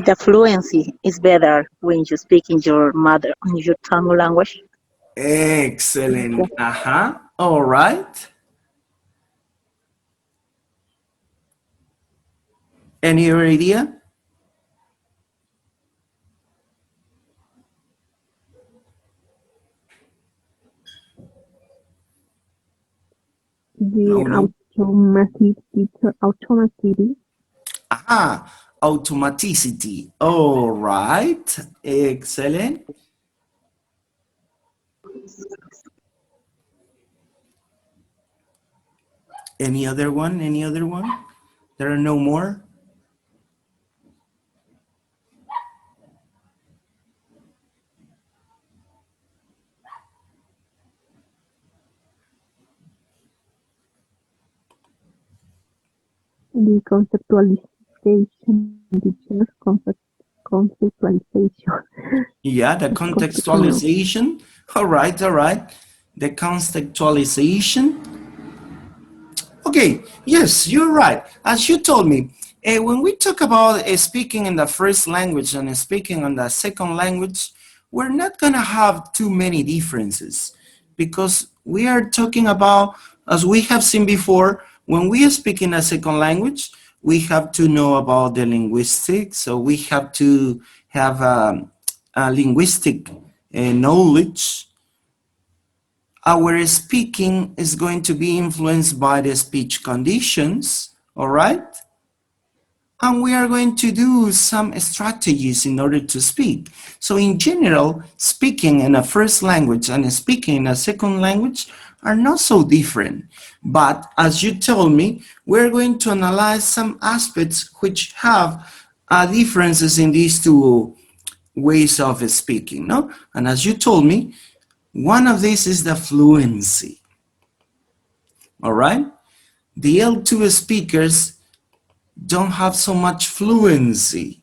The fluency is better when you speak in your mother, in your tongue language. Excellent. All right. Any idea? The No, no. automaticity. Automaticity. All right. Excellent. Any other one? Any other one? There are no more? The conceptualization, teacher, conceptualization. Yeah, the contextualization. All right, all right. The contextualization. Okay, yes, you're right. As you told me, when we talk about speaking in the first language and speaking in the second language, we're not going to have too many differences because we are talking about, as we have seen before, when we speak in a second language, we have to know about the linguistics. So we have to have a linguistic knowledge. Our speaking is going to be influenced by the speech conditions, all right? And we are going to do some strategies in order to speak. So in general, speaking in a first language and speaking in a second language are not so different. But as you told me, we're going to analyze some aspects which have differences in these two ways of speaking, no? And as you told me, one of these is the fluency, all right? The L2 speakers don't have so much fluency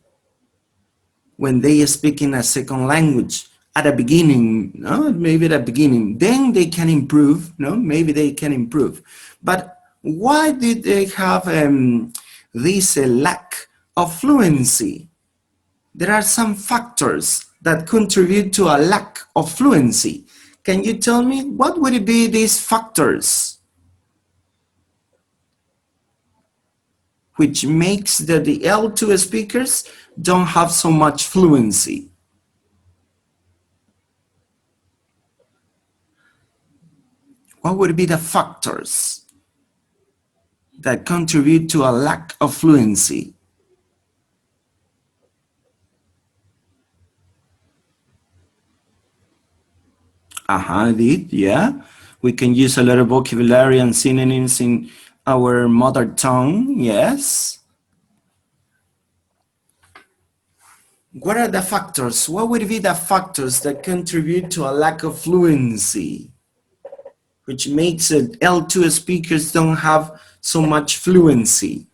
when they speak in a second language at the beginning, no? Maybe at the beginning, then they can improve, no? Maybe they can improve. But why did they have this lack of fluency? There are some factors that contribute to a lack of fluency. Can you tell me what would be these factors which makes the L2 speakers don't have so much fluency? What would be the factors that contribute to a lack of fluency? Indeed, yeah. We can use a lot of vocabulary and synonyms in our mother tongue, yes. What are the factors? What would be the factors that contribute to a lack of fluency, which makes it L2 speakers don't have so much fluency?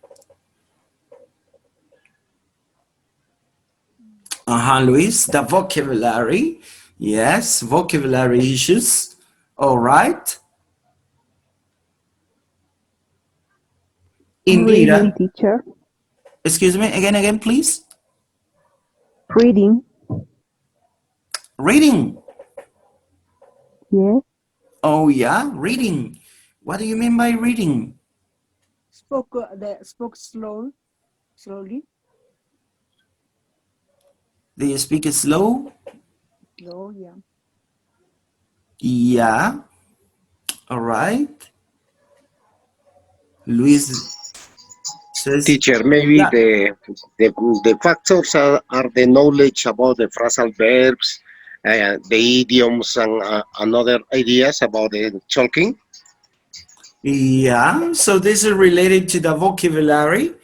Luis, the vocabulary. Yes, vocabulary issues. All right. Indira, Reading, teacher. excuse me, again, please. Reading. Reading. Yes. Oh yeah, reading. What do you mean by reading? Spoke slowly. Do you speak it slow? Slow, yeah. Yeah. All right. Luis says, Teacher, maybe yeah. the factors are the knowledge about the phrasal verbs, the idioms, and other ideas about the talking. Yeah, so this is related to the vocabulary.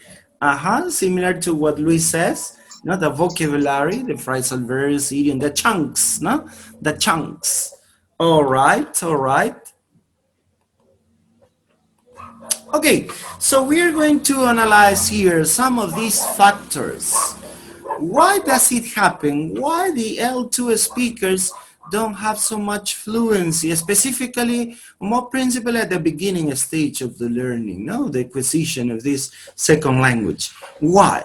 Similar to what Luis says, no, the vocabulary, the phrasal verbs, idiom, the chunks, no, the chunks. All right, all right. Okay, so we are going to analyze here some of these factors. Why does it happen? Why the L2 speakers don't have so much fluency, specifically, more principally at the beginning stage of the learning, no, the acquisition of this second language? Why?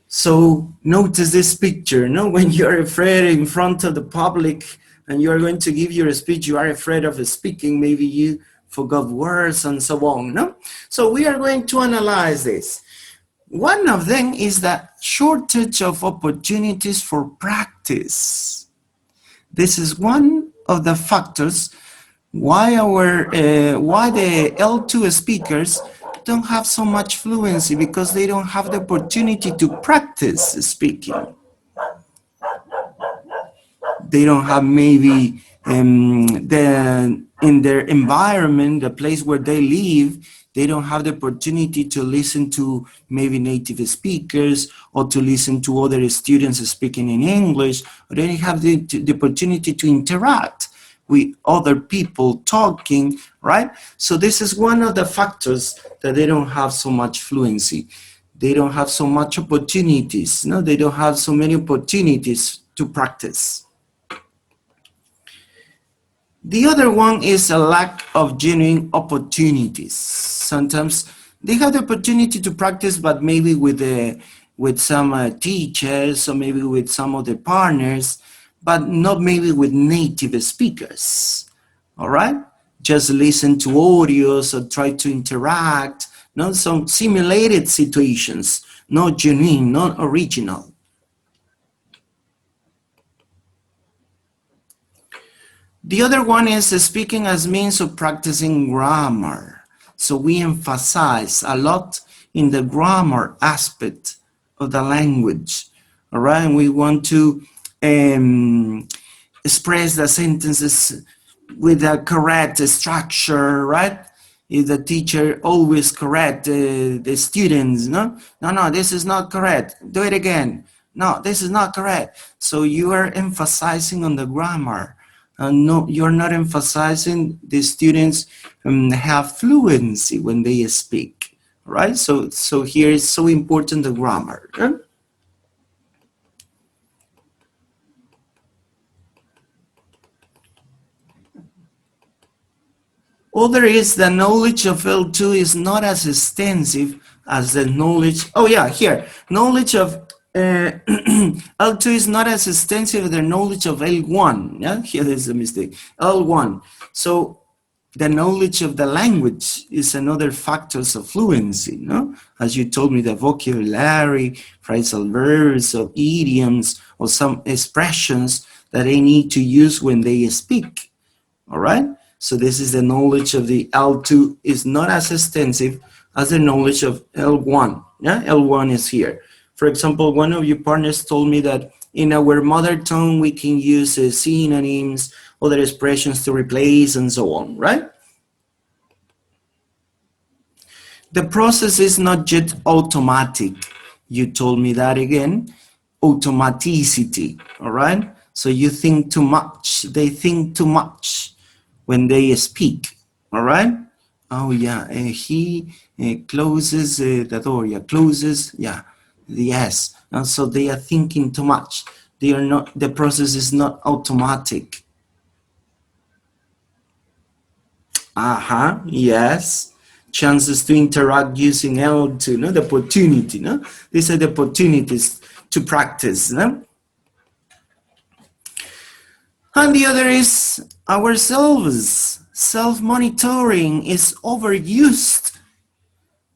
So notice this picture, no, when you're afraid in front of the public and you're going to give your speech, you are afraid of speaking, maybe you forgot words and so on, no? So we are going to analyze this. One of them is the shortage of opportunities for practice. This is one of the factors why why the L2 speakers don't have so much fluency, because they don't have the opportunity to practice speaking. They don't have maybe in their environment, the place where they live, they don't have the opportunity to listen to maybe native speakers or to listen to other students speaking in English, or they have the opportunity to interact with other people talking, right? So this is one of the factors that they don't have so much fluency. They don't have so much opportunities. No, they don't have so many opportunities to practice. The other one is a lack of genuine opportunities. Sometimes they have the opportunity to practice, but maybe with some teachers or maybe with some of the partners, but not maybe with native speakers. All right? Just listen to audios or try to interact. Not some simulated situations, not genuine, not original. The other one is speaking as means of practicing grammar. So we emphasize a lot in the grammar aspect of the language. All right, and we want to express the sentences with a correct structure, right? If the teacher always correct the students, no, this is not correct. Do it again. No, this is not correct. So you are emphasizing on the grammar. No, you're not emphasizing the students have fluency when they speak, right? So here is so important the grammar. Other is the knowledge of L2 is not as extensive as the knowledge, oh yeah, here, knowledge of L2 is not as extensive as the knowledge of L1, yeah, here is a mistake, L1. So the knowledge of the language is another factors of fluency, no? As you told me, the vocabulary, phrasal verbs, or idioms, or some expressions that they need to use when they speak, all right? So this is the knowledge of the L2 is not as extensive as the knowledge of L1, yeah? L1 is here. For example, one of your partners told me that in our mother tongue, we can use synonyms, other expressions to replace and so on, right? The process is not yet automatic. You told me that again. Automaticity, all right? So you think too much. They think too much when they speak, all right? Oh yeah, he closes the door. Yeah, closes. Yeah, yes. And so they are thinking too much. They are not. The process is not automatic. Yes. chances to interact using L2, no? The opportunity, no? These are the opportunities to practice, no? And the other is ourselves. Self-monitoring is overused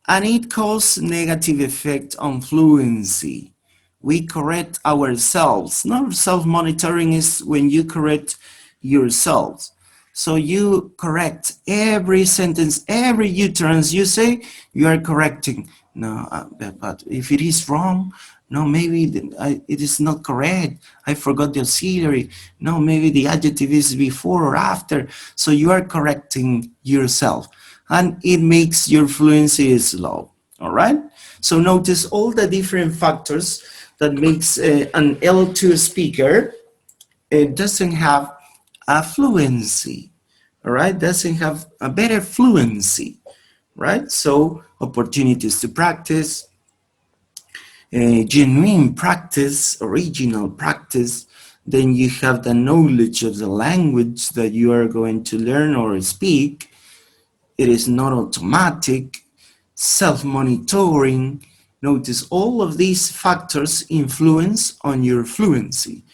and it causes negative effect on fluency. We correct ourselves. No, self-monitoring is when you correct yourselves. So you correct every sentence, every utterance you say, you are correcting. No, but if it is wrong, no, maybe it is not correct. I forgot the auxiliary. No, maybe the adjective is before or after. So you are correcting yourself and it makes your fluency slow. All right. So notice all the different factors that makes an L2 speaker doesn't have a fluency. All right. Doesn't have a better fluency. Right. So opportunities to practice, genuine practice, original practice, then you have the knowledge of the language that you are going to learn or speak. It is not automatic, self-monitoring. Notice all of these factors influence on your fluency,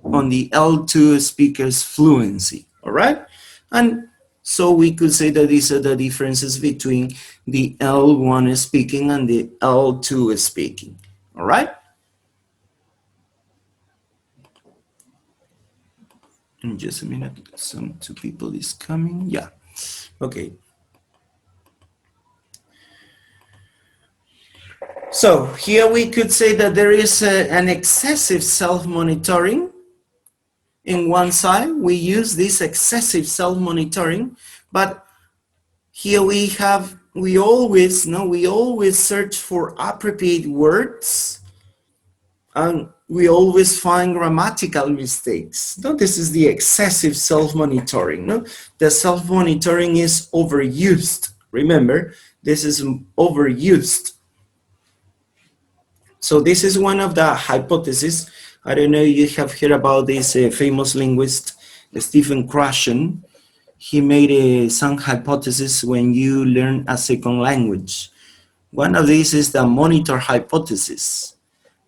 on the L2 speaker's fluency, all right? And so we could say that these are the differences between the L1 speaking and the L2 speaking, all right? In just a minute, two people is coming. Yeah, okay. So here we could say that there is an excessive self-monitoring. In one side, we use this excessive self-monitoring, but here we always search for appropriate words, and we always find grammatical mistakes. No, this is the excessive self-monitoring. No, the self-monitoring is overused. Remember, this is overused. So this is one of the hypotheses. I don't know if you have heard about this famous linguist, Stephen Krashen. He made some hypotheses when you learn a second language. One of these is the monitor hypothesis,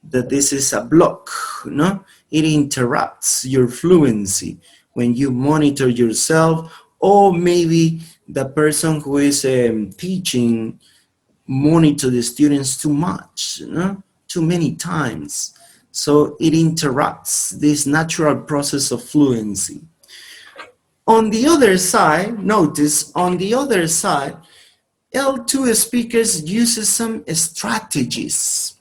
that this is a block, no? It interrupts your fluency when you monitor yourself, or maybe the person who is teaching monitor the students too much, no? Too many times. So it interrupts this natural process of fluency. On the other side, notice, on the other side, L2 speakers use some strategies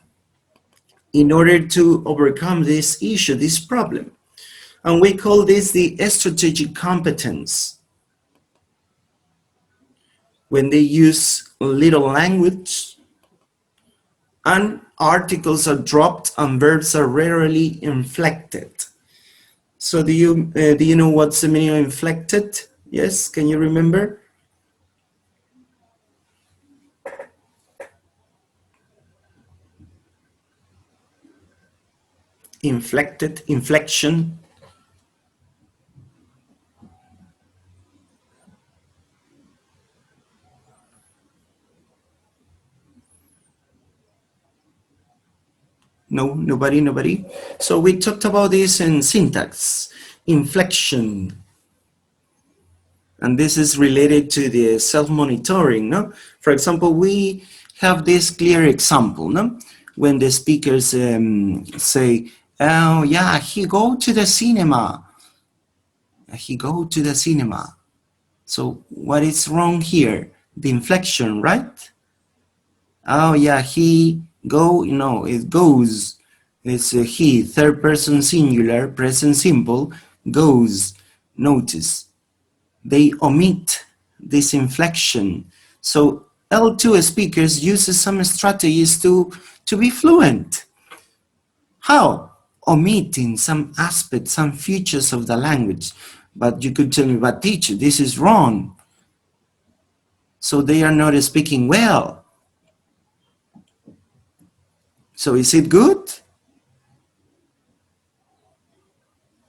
in order to overcome this issue, this problem. And we call this the strategic competence. When they use little language, and articles are dropped and verbs are rarely inflected. So do you know what's the meaning of inflected? Yes, can you remember? Inflected, inflection. No, nobody. So we talked about this in syntax, inflection. And this is related to the self-monitoring, no? For example, we have this clear example, no? When the speakers say, oh yeah, he go to the cinema. He go to the cinema. So what is wrong here? The inflection, right? Oh yeah, he go, no, it goes. It's he, third person singular, present simple, goes. Notice, they omit this inflection. So L2 speakers uses some strategies to be fluent. How? Omitting some aspects, some features of the language. But you could tell me, but teacher, this is wrong. So they are not speaking well. So is it good?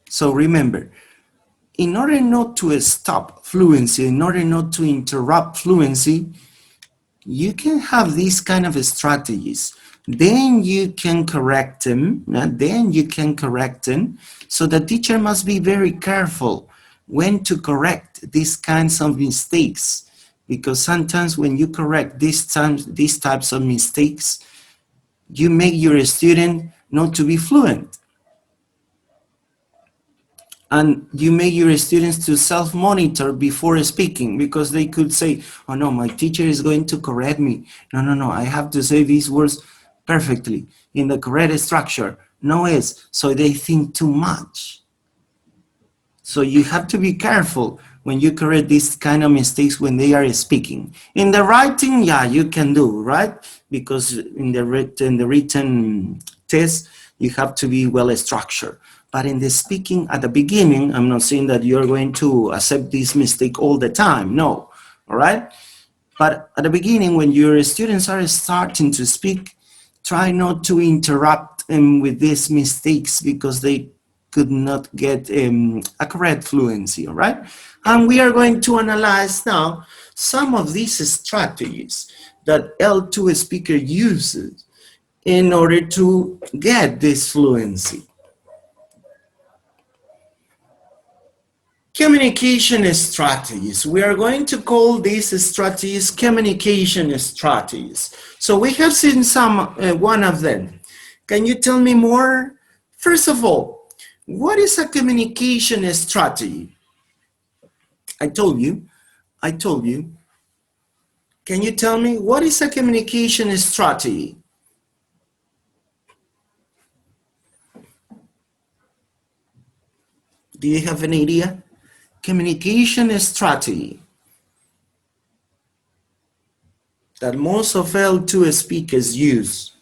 So remember, in order not to stop fluency, in order not to interrupt fluency, you can have these kind of strategies. Then you can correct them. Then you can correct them. So the teacher must be very careful when to correct these kinds of mistakes, because sometimes when you correct these types of mistakes, you make your student not to be fluent. And you make your students to self-monitor before speaking, because they could say, oh no, my teacher is going to correct me. No, I have to say these words perfectly in the correct structure. No es. So they think too much. So you have to be careful when you correct these kind of mistakes when they are speaking. In the writing, yeah, you can do, right? Because in the written test, you have to be well structured. But in the speaking at the beginning, I'm not saying that you're going to accept this mistake all the time. No, all right? But at the beginning, when your students are starting to speak, try not to interrupt them with these mistakes, because they could not get a correct fluency, all right? And we are going to analyze now some of these strategies that L2 speaker uses in order to get this fluency. Communication strategies. We are going to call these strategies communication strategies. So we have seen one of them. Can you tell me more? First of all, what is a communication strategy? I told you. Can you tell me what is a communication strategy? Do you have an idea? Communication strategy that most of L2 speakers use.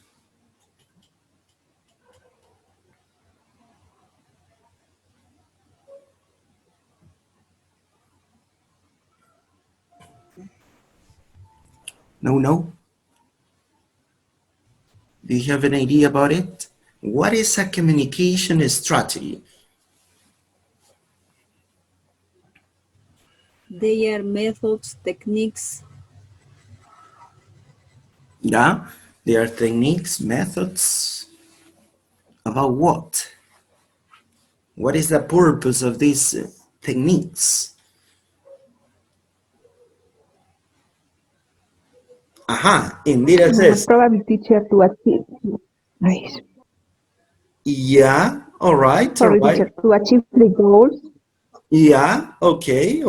No? Do you have an idea about it? What is a communication strategy? They are methods, techniques. Yeah, there are techniques, methods. About what? What is the purpose of these techniques? Aha, indeed it says. Probably teacher to achieve. Nice. Yeah, all right. Sorry, teacher, to achieve the goals. Yeah, okay.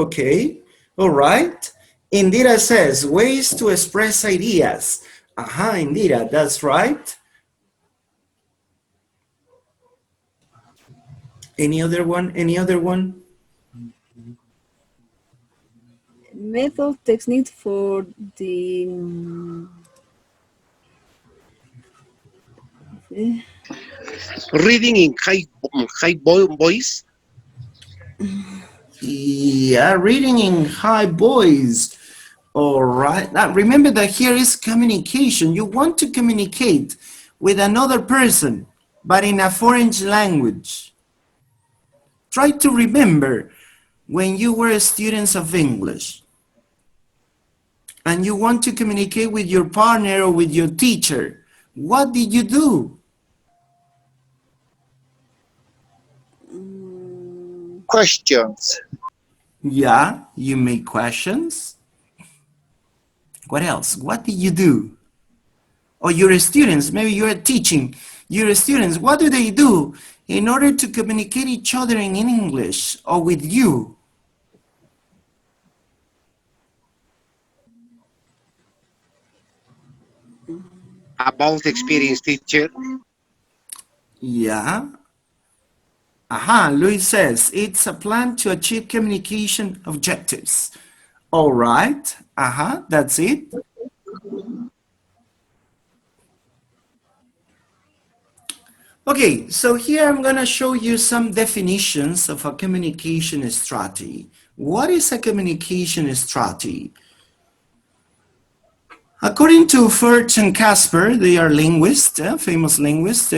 All right. Indira says, ways to express ideas. Aha, Indira, that's right. Any other one? Method, technique for the Reading in voice. Yeah, reading in high voice. All right. Now remember that here is communication. You want to communicate with another person, but in a foreign language. Try to remember when you were students of English and you want to communicate with your partner or with your teacher. What did you do? Questions. Yeah, you make questions. What else? What did you do? Or your students, maybe you're teaching your students, what do they do in order to communicate each other in English or with you? About experience, teacher. Yeah. Aha, Luis says, it's a plan to achieve communication objectives. All right. Aha, that's it. Okay, so here I'm going to show you some definitions of a communication strategy. What is a communication strategy? According to Furch and Casper, they are linguists, famous linguists,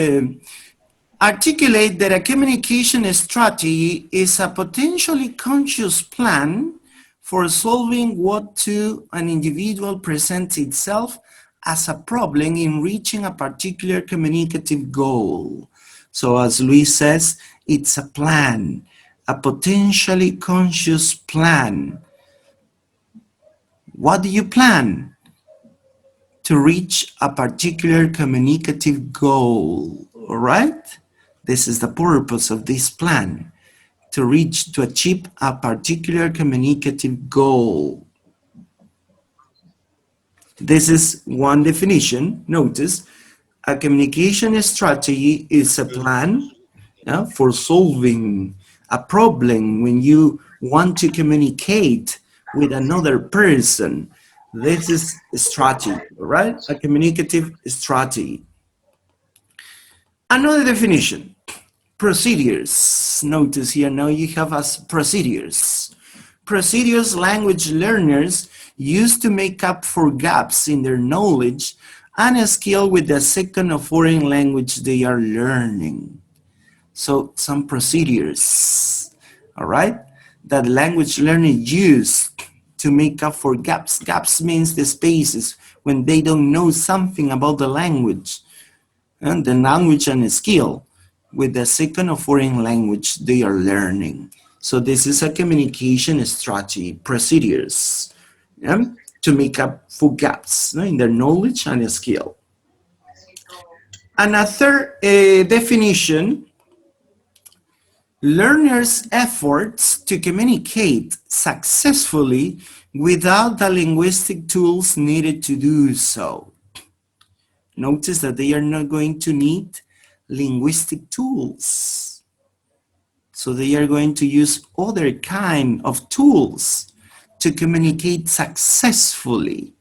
articulate that a communication strategy is a potentially conscious plan for solving what to an individual presents itself as a problem in reaching a particular communicative goal. So as Luis says, it's a plan, a potentially conscious plan. What do you plan? To reach a particular communicative goal, all right? This is the purpose of this plan, to achieve a particular communicative goal. This is one definition. Notice, a communication strategy is a plan for solving a problem when you want to communicate with another person. This is a strategy, right? A communicative strategy. Another definition, procedures. Notice here now you have as procedures. Procedures language learners use to make up for gaps in their knowledge and a skill with the second or foreign language they are learning. So some procedures, all right, that language learners use to make up for gaps. Gaps means the spaces when they don't know something about the language and a skill with the second or foreign language they are learning. So this is a communication strategy, procedures, to make up for gaps in their knowledge and skill. Another definition, learners' efforts to communicate successfully without the linguistic tools needed to do so. Notice that they are not going to need linguistic tools. So they are going to use other kind of tools to communicate successfully.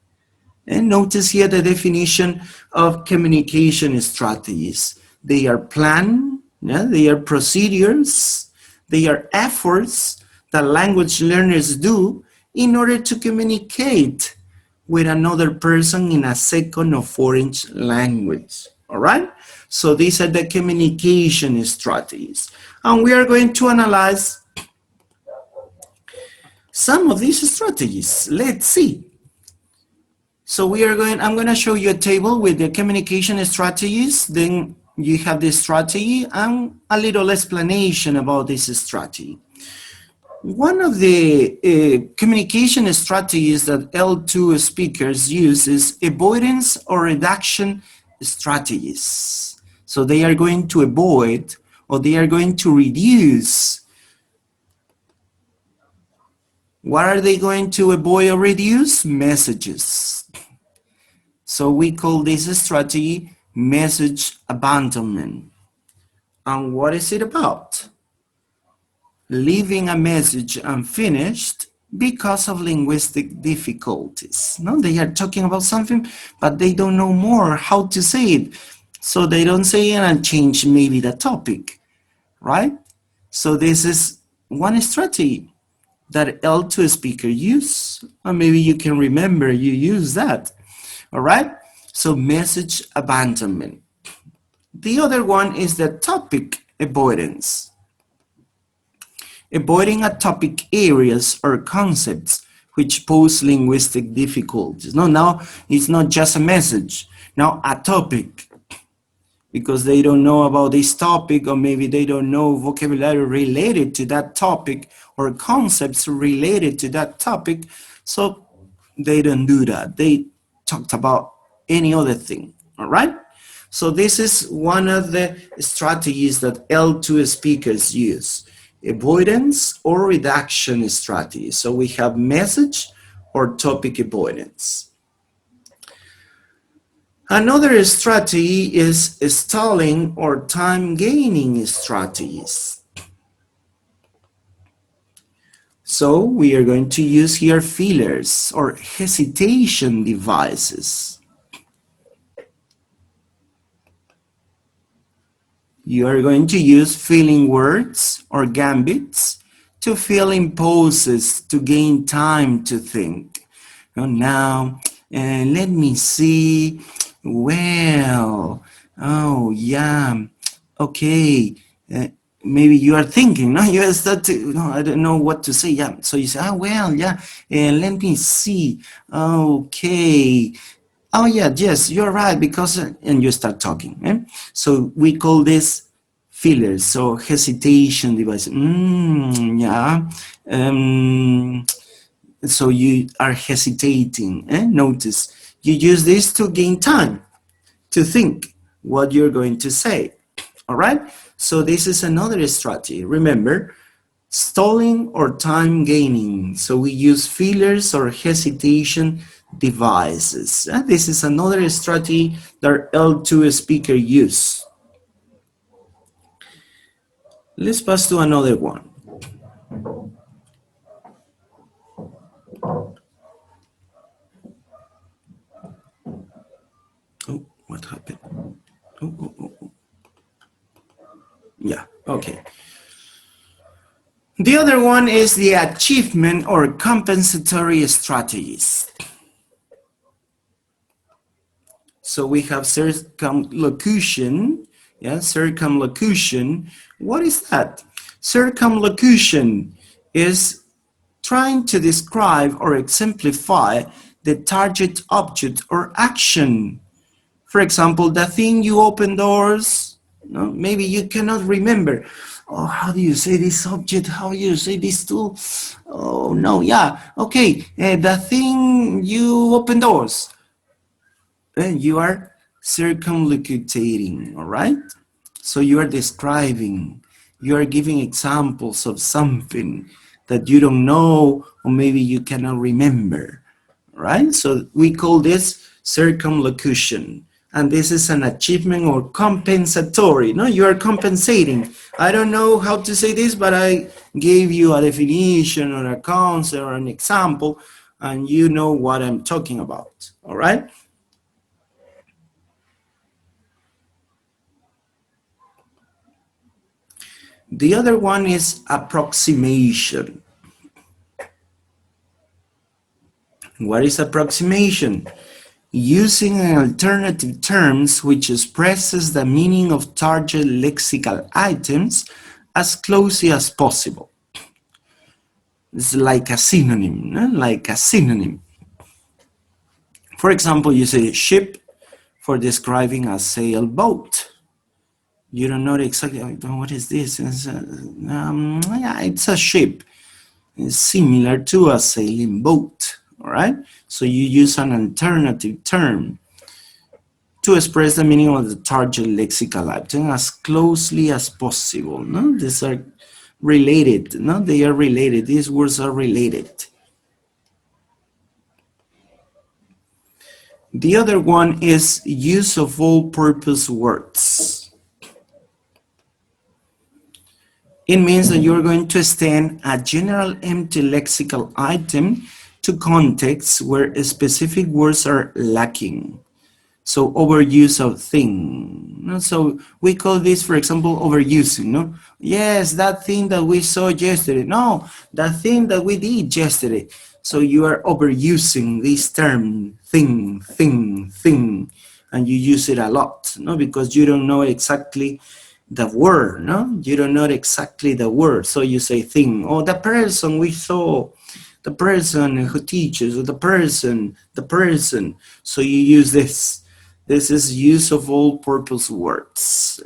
And notice here the definition of communication strategies. They are plan, they are procedures, they are efforts that language learners do in order to communicate with another person in a second or foreign language. All right? So these are the communication strategies. And we are going to analyze some of these strategies. Let's see. So I'm going to show you a table with the communication strategies. Then you have the strategy and a little explanation about this strategy. One of the communication strategies that L2 speakers use is avoidance or reduction strategies. So they are going to avoid or they are going to reduce. What are they going to avoid or reduce? Messages. So we call this strategy message abandonment. And what is it about? Leaving a message unfinished because of linguistic difficulties. No, they are talking about something, but they don't know more how to say it. So they don't say it and change maybe the topic, right? So this is one strategy that L2 speaker use, or maybe you can remember you use that, all right? So message abandonment. The other one is the topic avoidance. Avoiding a topic areas or concepts which pose linguistic difficulties. No, now it's not just a message, now a topic, because they don't know about this topic or maybe they don't know vocabulary related to that topic or concepts related to that topic, so they don't do that. They talked about any other thing, all right? So this is one of the strategies that L2 speakers use. Avoidance or reduction strategy. So we have message or topic avoidance. Another strategy is stalling or time gaining strategies. So we are going to use here fillers or hesitation devices. You are going to use filling words or gambits to fill in pauses to gain time to think. Now, let me see. Well, oh yeah, okay. maybe you are thinking, no, you start to, no, I don't know what to say. Yeah, so you say, ah, well, yeah, let me see. Okay. Oh yeah, yes, you're right, because, and you start talking. So we call this fillers, so hesitation device. Yeah. So you are hesitating. Notice you use this to gain time to think what you're going to say. All right. So this is another strategy. Remember, stalling or time gaining. So we use fillers or hesitation devices. This is another strategy that L2 speaker use. Let's pass to another one. Oh, what happened? Oh. Yeah, okay. The other one is the achievement or compensatory strategies. So we have circumlocution. Yeah, circumlocution. What is that? Circumlocution is trying to describe or exemplify the target object or action. For example, the thing you open doors, no? Maybe you cannot remember. Oh, how do you say this object? How do you say this tool? Oh, no, yeah. Okay, the thing you open doors. You are circumlocuting, all right? So you are describing, you are giving examples of something that you don't know or maybe you cannot remember, right? So we call this circumlocution. And this is an achievement or compensatory. No, you are compensating. I don't know how to say this, but I gave you a definition or a concept or an example, and you know what I'm talking about, all right? The other one is approximation. What is approximation? Using an alternative terms which expresses the meaning of target lexical items as closely as possible. It's like a synonym, no? Like a synonym. For example, you say ship for describing a sailboat. You don't know exactly, what is this? Yeah, it's a ship. It's similar to a sailing boat, all right? So you use an alternative term to express the meaning of the target lexical item as closely as possible. No, these are related. No, they are related. These words are related. The other one is use of all-purpose words. It means that you're going to extend a general empty lexical item to contexts where specific words are lacking. So overuse of thing. No? So we call this, for example, overusing. No, yes, that thing that we saw yesterday. No, that thing that we did yesterday. So you are overusing this term, thing, and you use it a lot. No, because you don't know exactly the word. No, you don't know exactly the word. So you say thing. Oh, the person we saw. The person who teaches, or the person. So you use this. This is use of all purpose words.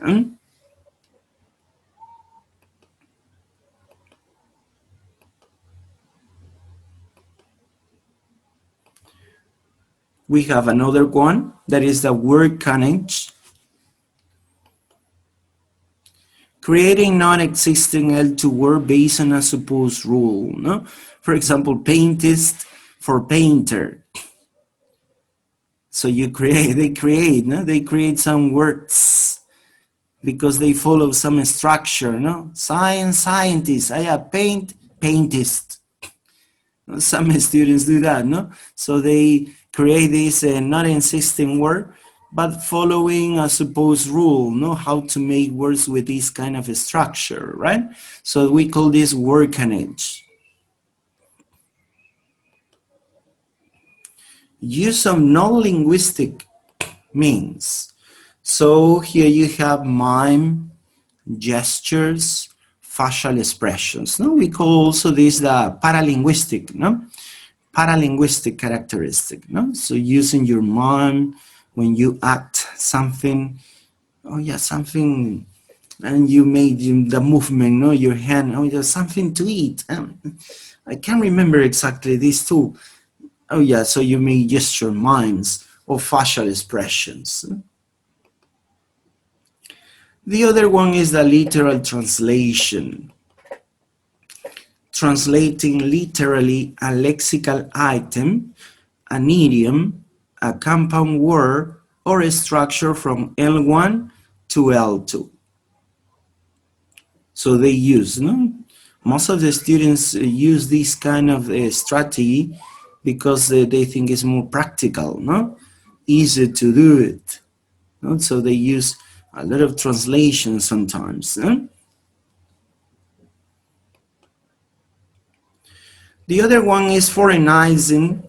We have another one that is the word canage. Creating non-existing L2 word based on a supposed rule. No? For example, paintist for painter. So they create some words because they follow some structure, no? Scientist, I have paintist. Some students do that, no? So they create this not insisting word, but following a supposed rule, no? How to make words with this kind of a structure, right? So we call this wordcanage. Use of non-linguistic means. So here you have mime gestures, facial expressions. No, we call also this the paralinguistic, no? Paralinguistic characteristic, no? So using your mind when you act something, oh yeah, something, and you made the movement, no? Your hand, oh, there's something to eat. I can't remember exactly these two. Oh yeah, so you may gesture mimes or facial expressions. The other one is the literal translation. Translating literally a lexical item, an idiom, a compound word, or a structure from L1 to L2. So they use, no? Most of the students use this kind of strategy because they think it's more practical, no? Easy to do it. No? So they use a lot of translation sometimes. No? The other one is foreignizing,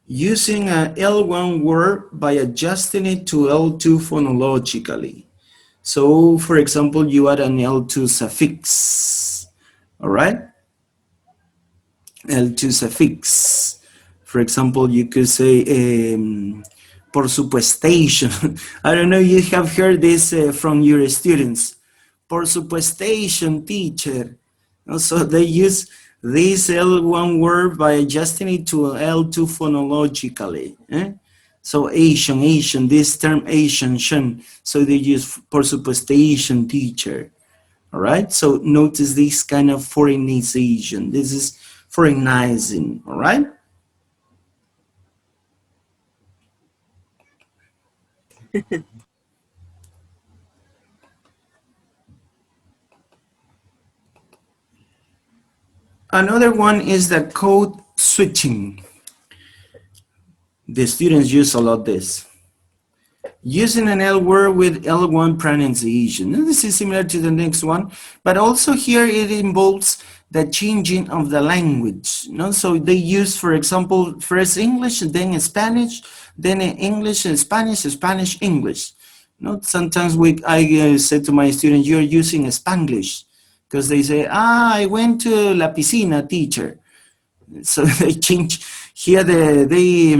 using an L1 word by adjusting it to L2 phonologically. So, for example, you add an L2 suffix, all right? L2 suffix. For example, you could say, por supuestation. I don't know, you have heard this from your students. Por supuestation, teacher. So they use this L1 word by adjusting it to L2 phonologically. So Asian, this term Asian. So they use por supuestation, teacher. All right, so notice this kind of foreignization. This is foreignizing, all right? Another one is the code switching. The students use a lot this. Using an L word with L1 pronunciation. Now, this is similar to the next one, but also here it involves the changing of the language. So they use, for example, first English, then Spanish, then English and Spanish, Spanish, English. Sometimes I say to my students, you're using Spanglish, because they say, I went to la piscina, teacher. So they change here, they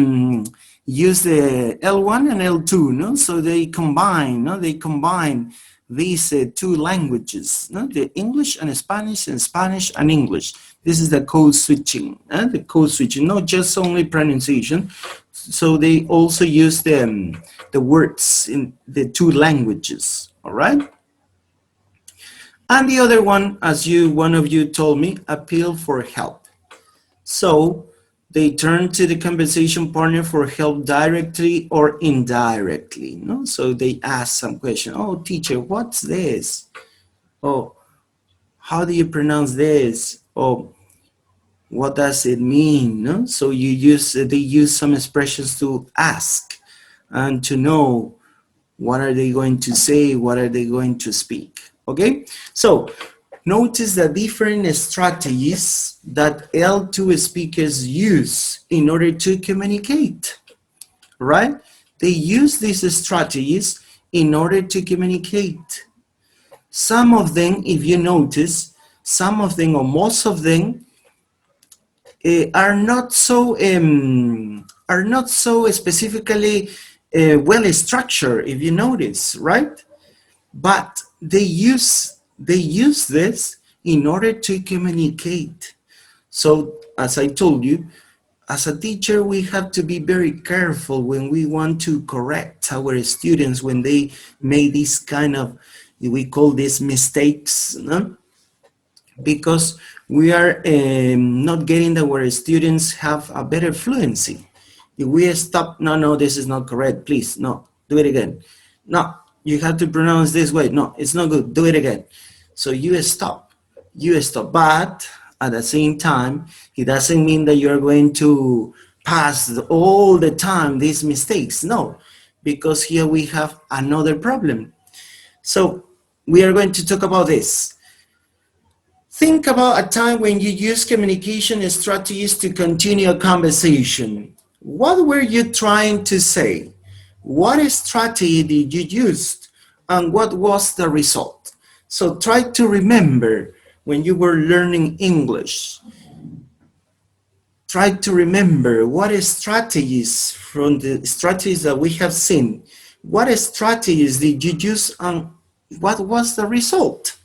use the L1 and L2, no? So they combine, no? They combine these two languages, no? The English and Spanish and English. This is the code switching, the code switching, not just only pronunciation. So they also use the words in the two languages, all right? And the other one, as one of you told me, appeal for help. So they turn to the conversation partner for help directly or indirectly. No? So they ask some question. Oh, teacher, what's this? Oh, how do you pronounce this? Oh, what does it mean? No? So they use some expressions to ask and to know what are they going to say, what are they going to speak. Okay, so notice the different strategies that L2 speakers use in order to communicate, right? They use these strategies in order to communicate. Some of them, if you notice, some of them or most of them are not so specifically well structured, if you notice, right? But they use this in order to communicate. So as I told you, as a teacher, we have to be very careful when we want to correct our students when they make this kind of, we call this mistakes, no? Because we are not getting that our students have a better fluency. If we stop, no, this is not correct, please, no, do it again. No, you have to pronounce this way. No, it's not good, do it again. So you stop, but at the same time, it doesn't mean that you're going to pass all the time these mistakes, no, because here we have another problem. So we are going to talk about this. Think about a time when you use communication strategies to continue a conversation. What were you trying to say? What strategy did you use? and what was the result? So try to remember when you were learning English. Try to remember what strategies from the strategies that we have seen. What strategies did you use and what was the result?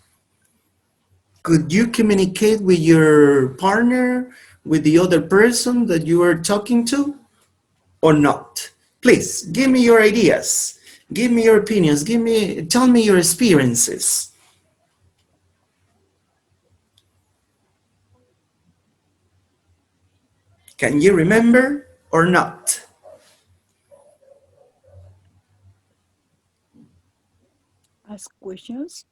Could you communicate with your partner, with the other person that you are talking to, or not? Please give me your ideas. Give me your opinions. Tell me your experiences. Can you remember or not? Ask questions.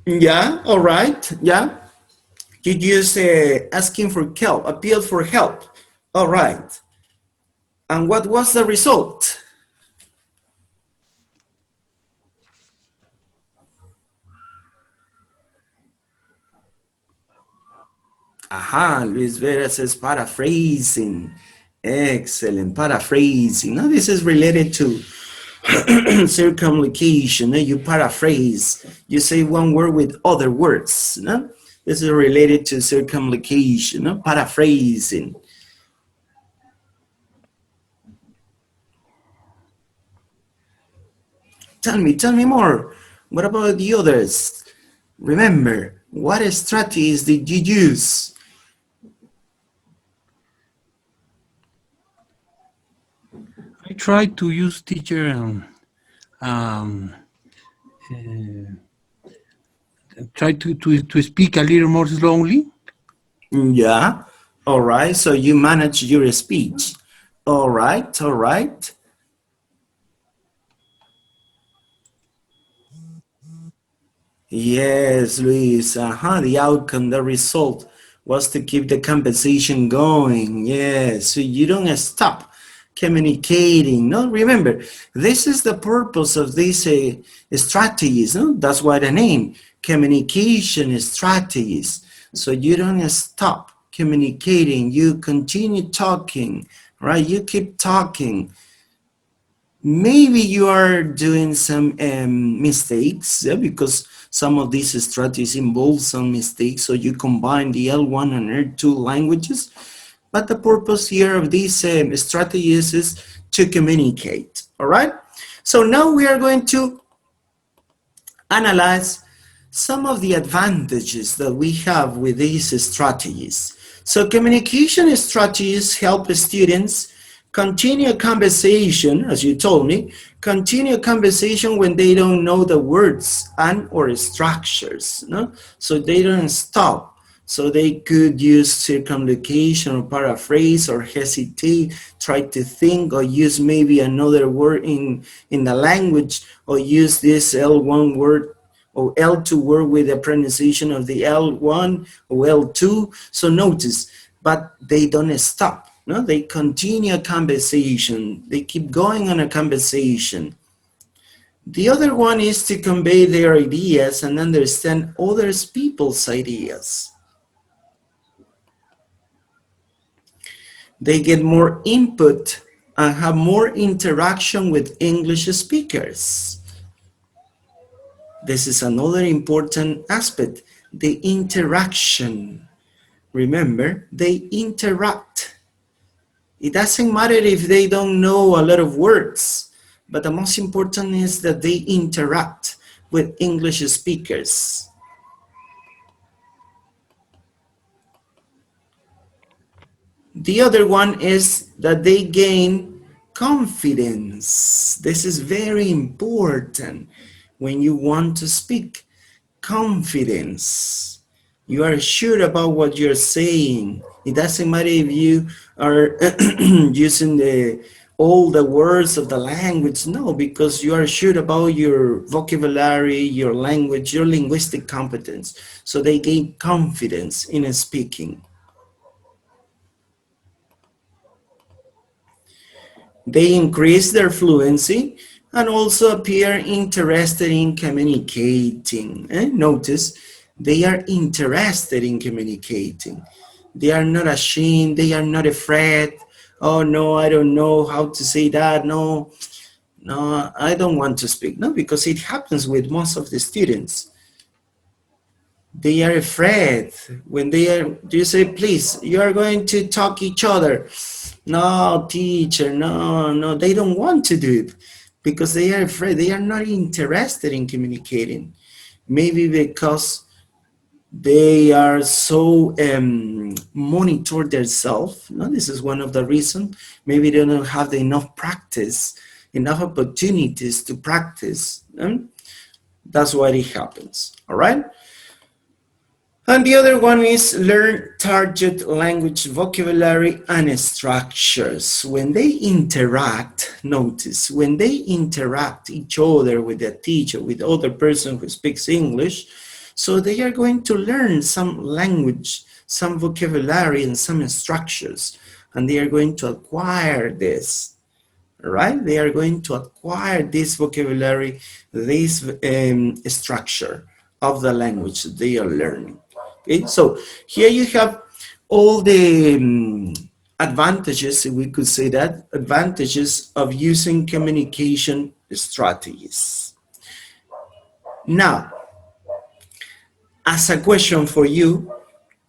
Yeah, all right. Yeah. You use asking for help, appeal for help. All right. And what was the result? Aha, Luis Vera says paraphrasing. Excellent, paraphrasing. Now this is related to circumlocution. You paraphrase. You say one word with other words. No? This is related to circumlocution, no? Paraphrasing. Tell me more. What about the others? Remember, what strategies did you use? I try to use teacher um, try to speak a little more slowly. Yeah. All right. So you manage your speech. All right. All right. Yes, Luis. The outcome, the result was to keep the conversation going. Yes. So you don't stop communicating. No, remember, this is the purpose of these strategies. No, that's why the name communication strategies. So you don't stop communicating. You continue talking, right? You keep talking. Maybe you are doing some mistakes, yeah, because some of these strategies involve some mistakes. So you combine the L1 and L2 languages. But the purpose here of these strategies is to communicate. All right. So now we are going to analyze some of the advantages that we have with these strategies. So communication strategies help students continue a conversation, as you told me, continue a conversation when they don't know the words and or structures, no? So they don't stop. So they could use circumlocution or paraphrase or hesitate, try to think or use maybe another word in the language or use this L1 word or L2 word with the pronunciation of the L1 or L2. So notice, but they don't stop. No, they continue a conversation. They keep going on a conversation. The other one is to convey their ideas and understand other people's ideas. They get more input and have more interaction with English speakers. This is another important aspect, the interaction. Remember, they interact. It doesn't matter if they don't know a lot of words, but the most important is that they interact with English speakers. The other one is that they gain confidence. This is very important when you want to speak. Confidence. You are sure about what you're saying. It doesn't matter if you are using all the words of the language. No, because you are sure about your vocabulary, your language, your linguistic competence. So they gain confidence in speaking. They increase their fluency and also appear interested in communicating. Notice, they are interested in communicating. They are not ashamed. They are not afraid. Oh, no, I don't know how to say that. No, No, I don't want to speak. No, because it happens with most of the students. They are afraid when they are, do you say, please, you are going to talk each other. No, teacher, no, they don't want to do it because they are afraid. They are not interested in communicating. Maybe because they are so monitor themselves. No, this is one of the reasons. Maybe they don't have enough practice, enough opportunities to practice. That's why it happens. All right. And the other one is learn target language vocabulary and structures. When they interact, notice, when they interact each other with the teacher, with other person who speaks English, so they are going to learn some language, some vocabulary and some structures, and they are going to acquire this, right? They are going to acquire this vocabulary, this structure of the language they are learning. Okay, so here you have all the advantages, we could say that, advantages of using communication strategies. Now, as a question for you,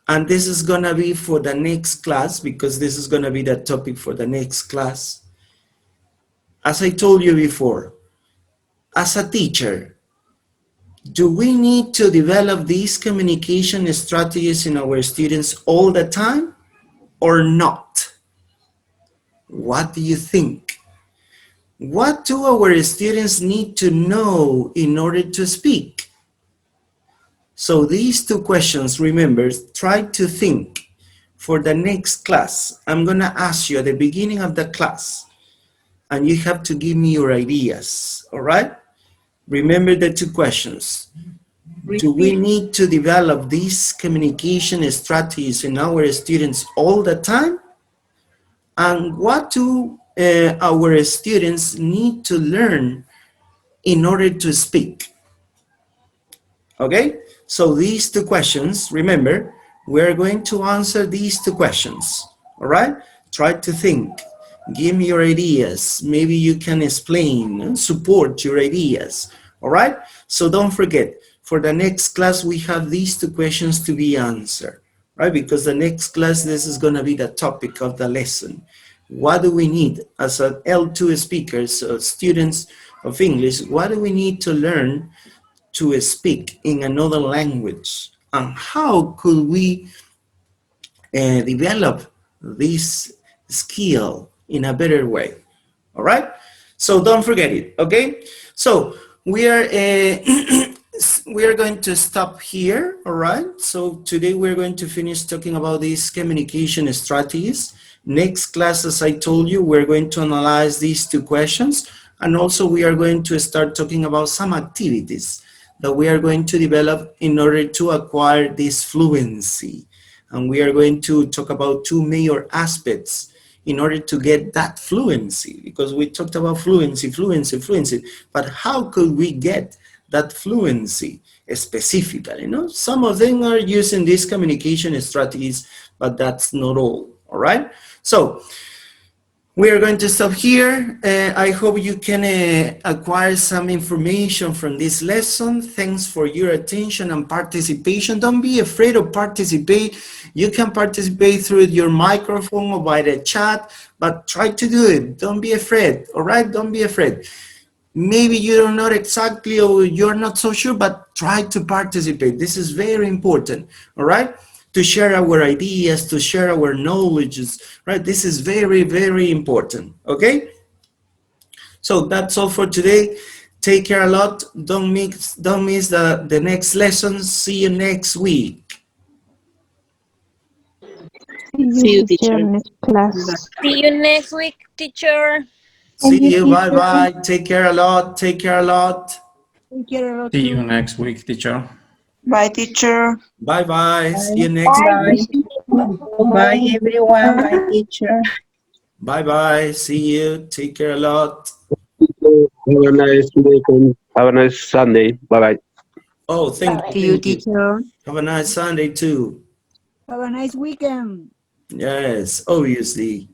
and this is gonna be for the next class, because this is gonna be the topic for the next class. As I told you before, as a teacher, do we need to develop these communication strategies in our students all the time or not? What do you think? What do our students need to know in order to speak? So these two questions, remember, try to think for the next class. I'm gonna ask you at the beginning of the class, and you have to give me your ideas, all right? Remember the two questions. Do we need to develop these communication strategies in our students all the time? And what do our students need to learn in order to speak? Okay, so these two questions, remember, we're going to answer these two questions, all right? Try to think, give me your ideas. Maybe you can explain and support your ideas, all right? So don't forget, for the next class, we have these two questions to be answered, right? Because the next class, this is gonna be the topic of the lesson. What do we need as a L2 speakers, students of English, what do we need to learn to speak in another language, and how could we develop this skill in a better way? All right, so don't forget it. Okay, so we are we are going to stop here. All right, so today we're going to finish talking about these communication strategies. Next class, as I told you, we're going to analyze these two questions, and also we are going to start talking about some activities that we are going to develop in order to acquire this fluency. And we are going to talk about two major aspects in order to get that fluency, because we talked about fluency, but how could we get that fluency specifically? You know, some of them are using these communication strategies, but that's not all right? So we are going to stop here. I hope you can acquire some information from this lesson. Thanks for your attention and participation. Don't be afraid of participate. You can participate through your microphone or by the chat, but try to do it. Don't be afraid, all right? Don't be afraid. Maybe you're not exactly or you're not so sure, but try to participate. This is very important, all right? To share our ideas, to share our knowledges, right? This is very, very important, okay? So that's all for today. Take care a lot. Don't miss the next lesson. See you next week. See you, teacher, teacher. next class. See you next week, teacher. See Thank you, you. teacher. Bye-bye. Take care a lot. Take care a lot. Take care a lot See you too. next week, teacher. Bye, teacher. Bye-bye. See you next Bye. week. Bye, everyone. Bye, teacher. Bye-bye. See you. Take care a lot. Have a nice weekend. Have a nice Sunday. Bye bye. Oh, thank you. See you, Thank you. teacher. Have a nice Sunday too. Have a nice weekend. Yes, obviously.